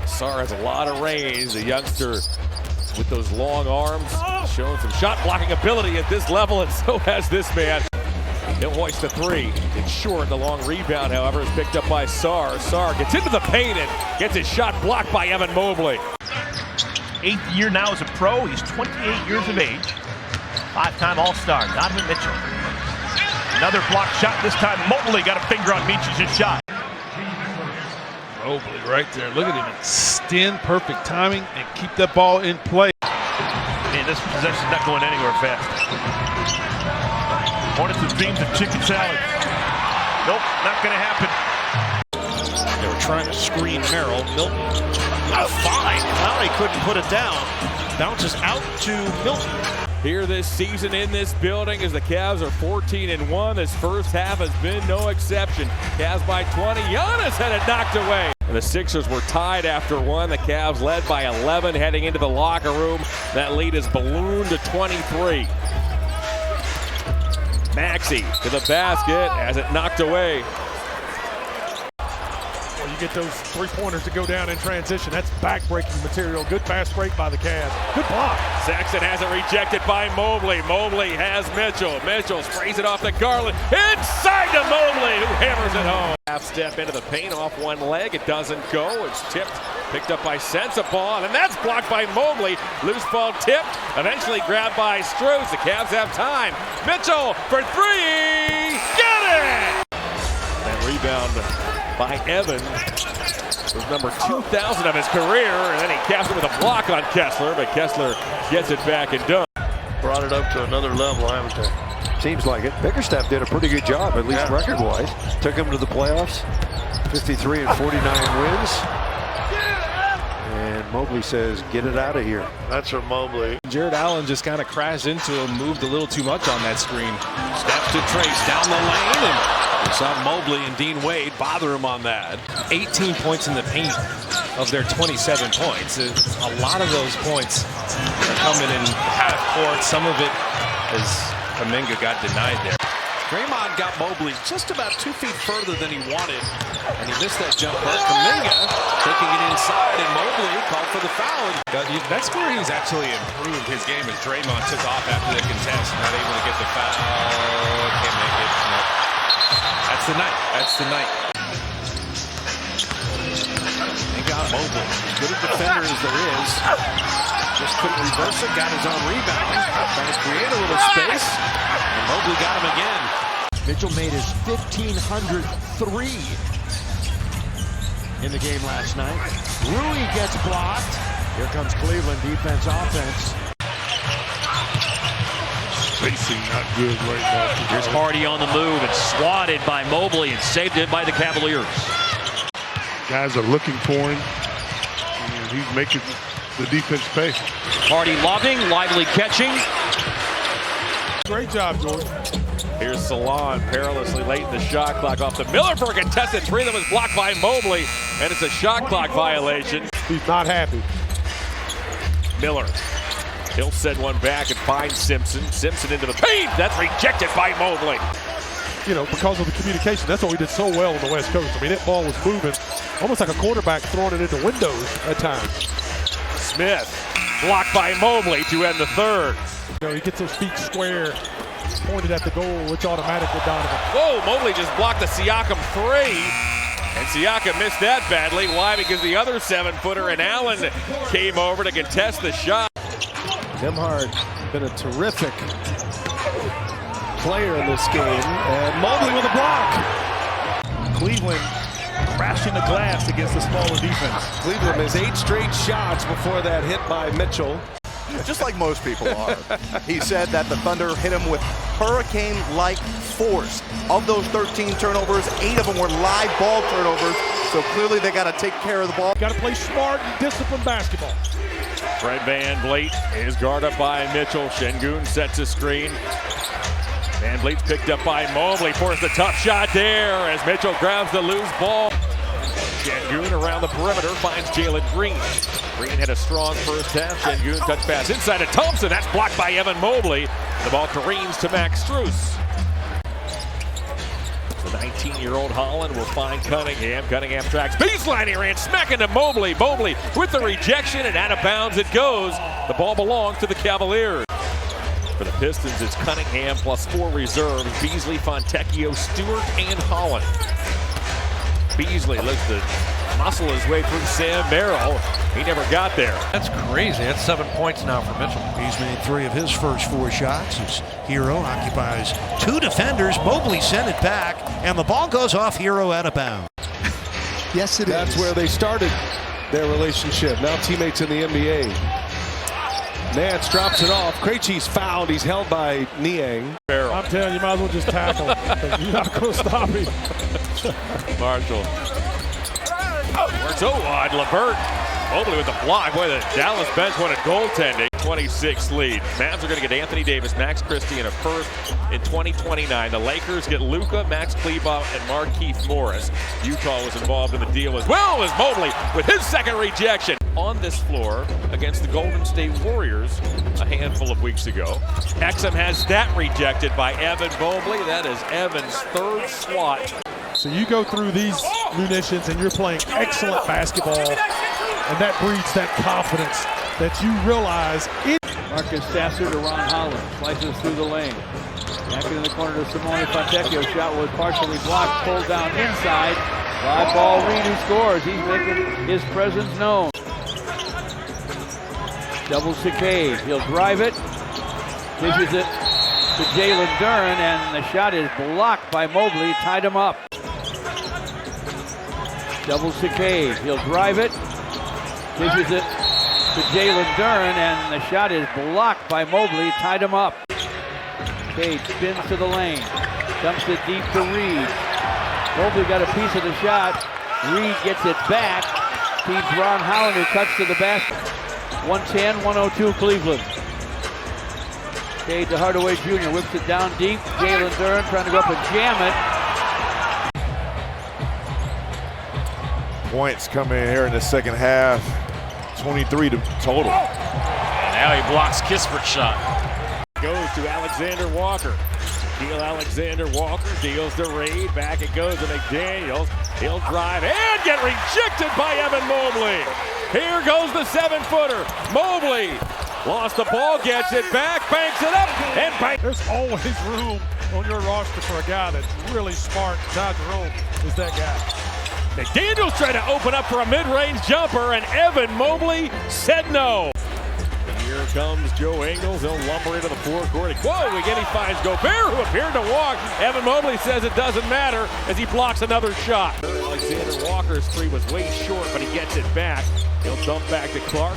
Sarr has a lot of range. The youngster with those long arms showing some shot blocking ability at this level, and so has this man. He'll hoist the three. It's short. The long rebound, however, is picked up by Sarr. Sarr gets into the paint and gets his shot blocked by Evan Mobley. 8th year now as a pro. He's 28 years of age. 5-time All-Star, Donovan Mitchell. Another block shot. This time Mobley got a finger on Micic's shot. Mobley right there. Look at him extend perfect timing and keep that ball in play. Man, this possession's not going anywhere fast. Hornets with dreams of chicken salad. Nope, not going to happen. They were trying to screen Merrill. Milton. Fine. Lowry couldn't put it down. Bounces out to Milton. Here this season in this building as the Cavs are 14-1. This first half has been no exception. Cavs by 20. Giannis had it knocked away. And the Sixers were tied after one. The Cavs led by 11 heading into the locker room. That lead is ballooned to 23. Maxey to the basket as it knocked away. Well, you get those three-pointers to go down in transition. That's back-breaking material. Good fast break by the Cavs. Good block. Saxon has it rejected by Mobley. Mobley has Mitchell. Mitchell sprays it off to Garland. Inside to Mobley, who hammers it home. Half step into the paint off one leg. It doesn't go. It's tipped. Picked up by Sensabaugh, and that's blocked by Mobley. Loose ball tipped. Eventually grabbed by Struz. The Cavs have time. Mitchell for three. Get it! That rebound by Evan was number 2,000 of his career, and then he caps it with a block on Kessler, but Kessler gets it back and done. Brought it up to another level, haven't they? Seems like it. Bickerstaff did a pretty good job, at least record-wise. Took him to the playoffs, 53 and 49 wins. And Mobley says, get it out of here. That's from Mobley. Jared Allen just kind of crashed into him, moved a little too much on that screen. Steps to Trace down the lane and We saw Mobley and Dean Wade bother him on that. 18 points in the paint of their 27 points. A lot of those points are coming in half court. Some of it, as Kuminga got denied there. Draymond got Mobley just about 2 feet further than he wanted, and he missed that jumper. Kuminga taking it inside, and Mobley called for the foul. That's where he's actually improved his game as Draymond took off after the contest, not able to get the foul. Can't make it. No. That's the night. That's the night. They got Mobley, as good a defender as there is. Just couldn't reverse it, got his own rebound, trying to create a little space, and Mobley got him again. Mitchell made his 1,500th three in the game last night. Rui gets blocked. Here comes Cleveland defense, offense. Spacing not good right now. Here's Hardy on the move and swatted by Mobley and saved it by the Cavaliers. Guys are looking for him, and he's making the defense pay. Hardy lobbing, Lively catching. Great job, George. Here's Salon perilously late in the shot clock off the Miller for a contested three that was blocked by Mobley, and it's a shot clock violation. He's not happy. Miller. He'll send one back and find Simpson. Simpson into the paint. That's rejected by Mobley. You know, because of the communication, that's what we did so well on the West Coast. I mean, that ball was moving almost like a quarterback throwing it into windows at times. Smith blocked by Mobley to end the third. You know, he gets those feet square, pointed at the goal, which automatically Donovan. Whoa, Mobley just blocked the Siakam three. And Siakam missed that badly. Why? Because the other 7-footer and Allen came over to contest the shot. Nembhard been a terrific player in this game, and Mobley with a block. Cleveland crashing the glass against the smaller defense. Cleveland has 8 straight shots before that hit by Mitchell. Just like most people are. He said that the Thunder hit him with hurricane-like force. Of those 13 turnovers, 8 of them were live ball turnovers, so clearly they got to take care of the ball. Got to play smart and disciplined basketball. Fred VanVleet is guarded up by Mitchell. Şengün sets a screen. VanVleet's picked up by Mobley. Forced a tough shot there as Mitchell grabs the loose ball. Şengün around the perimeter finds Jalen Green. Green had a strong first half. Şengün touch pass inside to Thompson. That's blocked by Evan Mobley. The ball careens to Max Strus. The 19-year-old Holland will find Cunningham. Cunningham tracks baseline. He ran smack into Mobley. Mobley with the rejection, and out of bounds it goes. The ball belongs to the Cavaliers. For the Pistons, it's Cunningham plus 4 reserves. Beasley, Fontecchio, Stewart, and Holland. Beasley looks to muscle his way through Sam Merrill. He never got there. That's crazy. That's 7 points now for Mitchell. He's made 3 of his first 4 shots. His Hero occupies 2 defenders. Mobley sent it back, and the ball goes off Hero out of bounds. Yes, it is. That's where they started their relationship. Now teammates in the NBA. Nance drops it off. Krejci's fouled. He's held by Niang. I'm telling you, you might as well just tackle him. You're not going to stop him. Marshall. Works so wide. LeVert. Mobley with the block. Boy, the Dallas bench wanted goaltending. 26 lead. Mavs are going to get Anthony Davis, Max Christie, and a first in 2029. The Lakers get Luka, Max Kleber, and Markieff Morris. Utah was involved in the deal as well as Mobley with his second rejection. On this floor against the Golden State Warriors a handful of weeks ago. Exum has that rejected by Evan Mobley. That is Evan's 3rd swat. So you go through these munitions and you're playing excellent basketball, and that breeds that confidence that you realize. Marcus Sasser to Ron Holland. Slices through the lane. Back in the corner to Simone Fontecchio. Shot was partially blocked, pulled down inside. Live ball Reed who scores. He's making his presence known. Doubles to Cade. He'll drive it. Dishes it to Jalen Duren, and the shot is blocked by Mobley. Tied him up. Doubles to Cade. He'll drive it. Dishes it to Jalen Duren, and the shot is blocked by Mobley. Tied him up. Cade spins to the lane. Dumps it deep to Reed. Mobley got a piece of the shot. Reed gets it back. Feeds Ron Holland, who cuts to the basket. 110-102 Cleveland. Cade to Hardaway Jr. Whips it down deep. Jalen Duren trying to go up and jam it. Points coming in here in the second half. 23 total. And now he blocks Kispert's shot. Goes to Alexander Walker. Deal Alexander Walker deals to Reed. Back it goes to McDaniels. He'll drive and get rejected by Evan Mobley. Here goes the 7-footer. Mobley lost the ball, gets it back, banks it up, and banks. There's always room on your roster for a guy that's really smart. Ty Jerome is that guy. McDaniels trying to open up for a mid-range jumper, and Evan Mobley said no. Here comes Joe Ingles. He'll lumber into the forecourt. Whoa, again he finds Gobert, who appeared to walk. Evan Mobley says it doesn't matter as he blocks another shot. Alexander Walker's three was way short, but he gets it back. He'll dump back to Clark.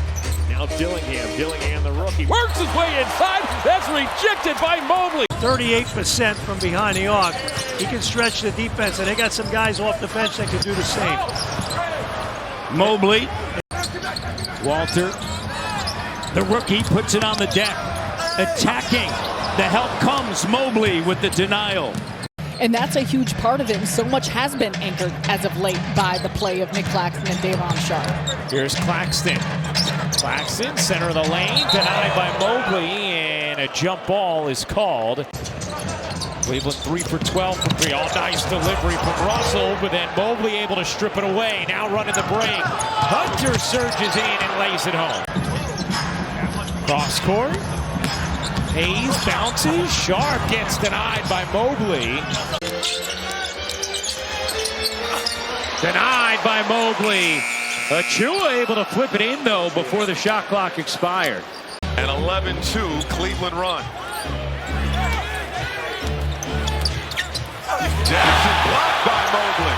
Now Dillingham. Dillingham, the rookie, works his way inside. That's rejected by Mobley. 38% from behind the arc. He can stretch the defense, and they got some guys off the bench that can do the same. Mobley. Walter. The rookie puts it on the deck. Attacking. The help comes. Mobley with the denial. And that's a huge part of it. And so much has been anchored as of late by the play of Nick Claxton and Davon Sharp. Here's Claxton. Claxton, center of the lane, denied by Mobley, and a jump ball is called. Cleveland 3 for 12 from 3. All nice delivery from Russell, but then Mobley able to strip it away. Now running the break. Hunter surges in and lays it home. Cross court. Hayes bounces. Sharp gets denied by Mobley. Denied by Mobley. Achua able to flip it in, though, before the shot clock expired. An 11-2 Cleveland run. Jackson blocked by Mobley.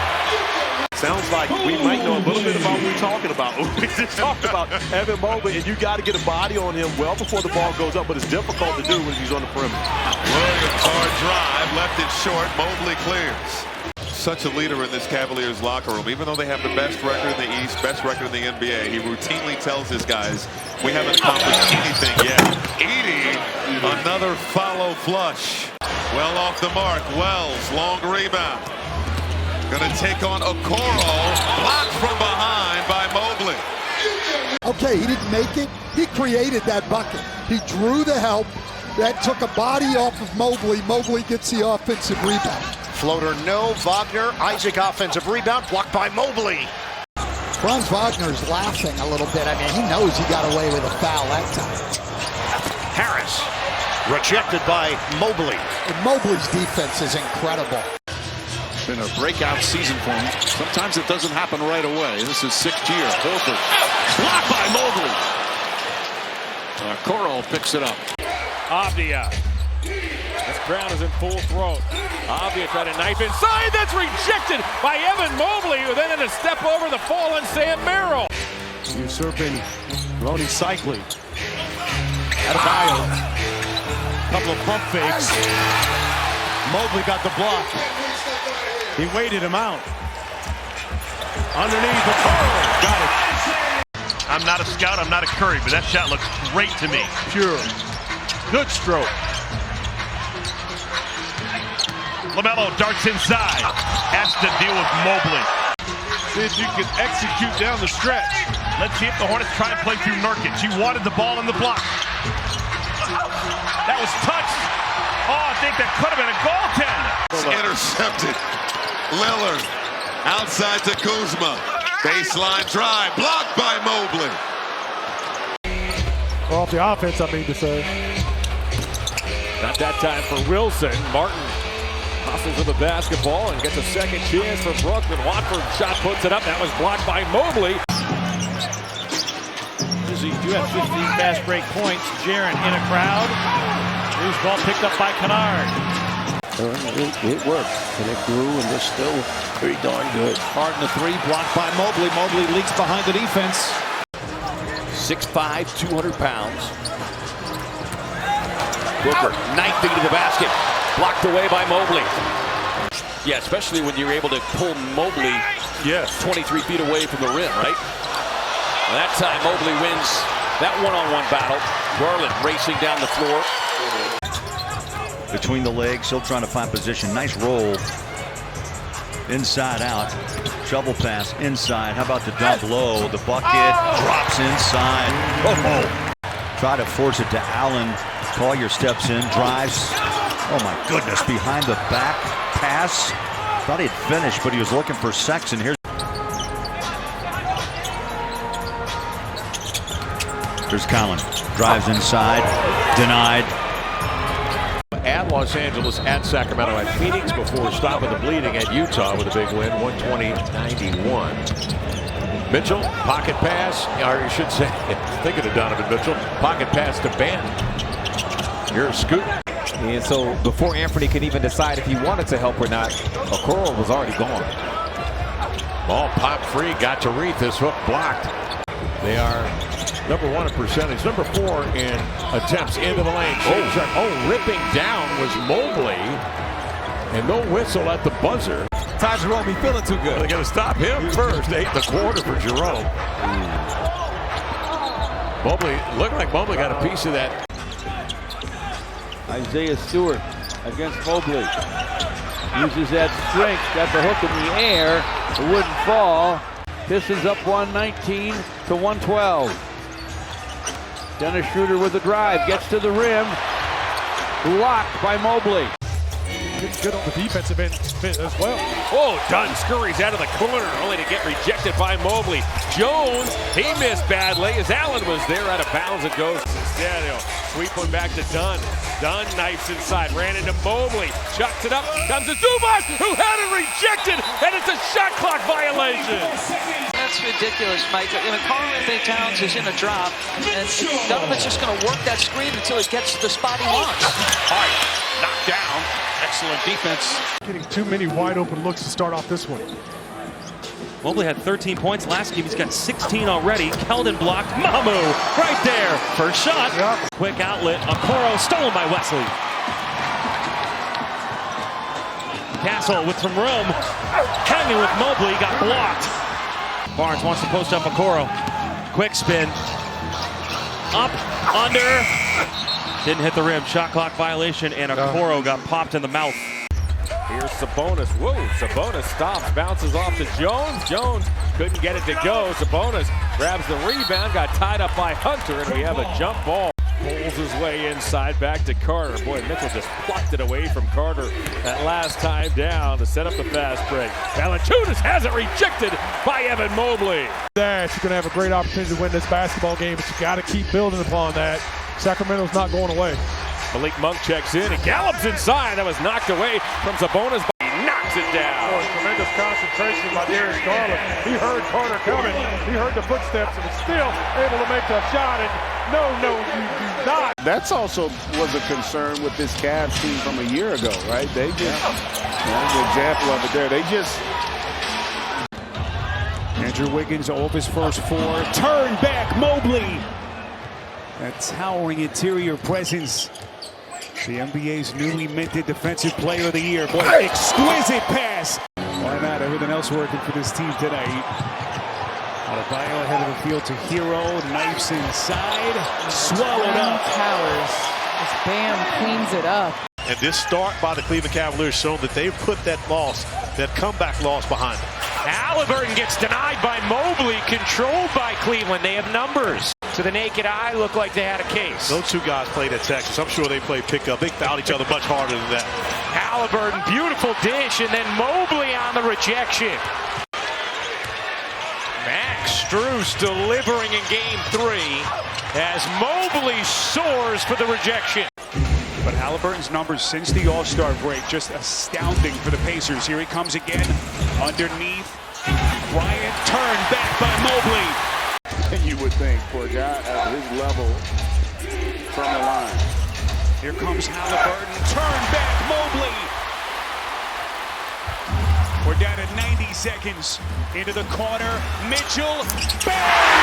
Sounds like we might know a little bit about what we're talking about. We just talked about Evan Mobley, and you got to get a body on him well before the ball goes up, but it's difficult to do when he's on the perimeter. Williams, hard drive, left it short. Mobley clears. Such a leader in this Cavaliers locker room. Even though they have the best record in the East, best record in the NBA, he routinely tells his guys, we haven't accomplished anything yet. 80, another follow flush. Well off the mark. Wells, long rebound. Gonna take on Okoro. Blocked from behind by Mobley. Okay, he didn't make it. He created that bucket. He drew the help. That took a body off of Mobley. Mobley gets the offensive rebound. Floater no. Wagner, Isaac offensive rebound, blocked by Mobley. Franz Wagner's laughing a little bit. I mean, he knows he got away with a foul that time. Harris, rejected by Mobley. And Mobley's defense is incredible. Been a breakout season for him. Sometimes it doesn't happen right away. This is 6th year. Hilford blocked by Mobley. Coral picks it up. Avdia. This crowd is in full throat. Avdia tried to knife inside. That's rejected by Evan Mobley, who then had to step over the fallen Sam Merrill. Usurping Ronnie Cycli. Adebayo. Couple of pump fakes. Mobley got the block. He waited him out. Underneath the Curry. Got it. I'm not a scout, I'm not a Curry, but that shot looks great to me. Pure. Good stroke. LaMelo darts inside. Has to deal with Mobley. See if you can execute down the stretch. Let's see if the Hornets try and play through Nurkic. He wanted the ball in the block. That was touched. Oh, I think that could have been a goaltend. Intercepted. Lillard outside to Kuzma. Baseline drive, blocked by Mobley. Well, off the offense, I mean to say. Not that time for Wilson. Martin hustles with the basketball and gets a second chance for Brooklyn. Watford shot puts it up. That was blocked by Mobley. You do have 15 fast break points. Jaren in a crowd. Loose ball picked up by Kennard. It worked, and it grew, and they're still pretty darn good. Harden the three, blocked by Mobley. Mobley leaks behind the defense. 6'5", 200 pounds. Booker knifing to the basket. Blocked away by Mobley. Yeah, especially when you're able to pull Mobley 23 feet away from the rim, right? And that time Mobley wins that one-on-one battle. Garland racing down the floor. Between the legs, still trying to find position. Nice roll. inside out. Shovel pass inside. How about the dump low? The bucket drops inside. Oh, try to force it to Allen. Collier steps in, drives. Oh my goodness, behind the back pass. Thought he'd finished, but he was looking for Sexton. Here's Collin. Drives inside. Denied. At Los Angeles, at Sacramento, at Phoenix before stopping the bleeding at Utah with a big win, 120-91. Mitchell, pocket pass, or you should say, thinking of Donovan Mitchell, pocket pass to Ben. Here's Scoot. And so before Anthony could even decide if he wanted to help or not, Okoro was already gone. Ball popped free, got to Reith, his hook blocked. They are #1 in percentage, #4 in attempts into the lane. Ripping down was Mobley, and no whistle at the buzzer. Ty Jerome be feeling too good. They're going to stop him first. 8.25 for Jerome. Mobley, looked like Mobley got a piece of that. Isaiah Stewart against Mobley. Uses that strength, got the hook in the air. It wouldn't fall. Pistons up 119-112. Dennis Schroeder with the drive, gets to the rim. Blocked by Mobley. Good on the defensive end as well. Oh, Dunn scurries out of the corner only to get rejected by Mobley. Jones, he missed badly as Allen was there out of bounds. It goes instead. He'll sweep one back to Dunn. Dunn knifes inside, ran into Mobley, chucks it up, comes to Zubac, who had it rejected, and it's a shot clock violation. That's ridiculous, Mike. I mean, Karl Anthony Towns is in a drop, and Donovan's just going to work that screen until he gets to the spot he wants. All right, knocked down. Excellent defense. Getting too many wide open looks to start off this one. Mobley had 13 points last game. He's got 16 already. Keldon blocked. Mamu right there. First shot. Yep. Quick outlet. Okoro stolen by Wesley. Castle with some room. Hanging with Mobley. Got blocked. Barnes wants to post up Okoro. Quick spin. Up. Under. Didn't hit the rim. Shot clock violation. And Okoro got popped in the mouth. Here's Sabonis. Whoa, Sabonis stops, bounces off to Jones. Jones couldn't get it to go. Sabonis grabs the rebound, got tied up by Hunter, and we have a jump ball. Pulls his way inside, back to Carter. Boy, Mitchell just plucked it away from Carter that last time down to set up the fast break. Valanciunas has it rejected by Evan Mobley. You're going to have a great opportunity to win this basketball game, but you got to keep building upon that. Sacramento's not going away. Malik Monk checks in and gallops inside. That was knocked away from Sabonis, but he knocks it down. Oh, tremendous concentration by Darius Garland. He heard Carter coming. He heard the footsteps and was still able to make that shot. And no, you do not. That's also was a concern with this Cavs team from a year ago, right? They just, an example of it there. They just. Andrew Wiggins off his first four. Turn back, Mobley. That towering interior presence. The NBA's newly minted Defensive Player of the Year. Boy, exquisite pass. Why not? Everything else working for this team tonight. Adebayo ahead of the field to Hero. Knifes inside. Swallowed up. Towers. As Bam cleans it up. And this start by the Cleveland Cavaliers shown that they've put that loss, that comeback loss behind them. Halliburton gets denied by Mobley, controlled by Cleveland. They have numbers. To the naked eye, looked like they had a case. Those two guys played at Texas. I'm sure they played pickup. They fouled each other much harder than that. Halliburton, beautiful dish, and then Mobley on the rejection. Max Strus delivering in game 3 as Mobley soars for the rejection. But Halliburton's numbers since the All-Star break, just astounding for the Pacers. Here he comes again, underneath. Bryant turned back by Mobley. And you would think for a guy at his level from the line. Here comes Halliburton, turn back Mobley. We're down to 90 seconds into the corner. Mitchell, bang!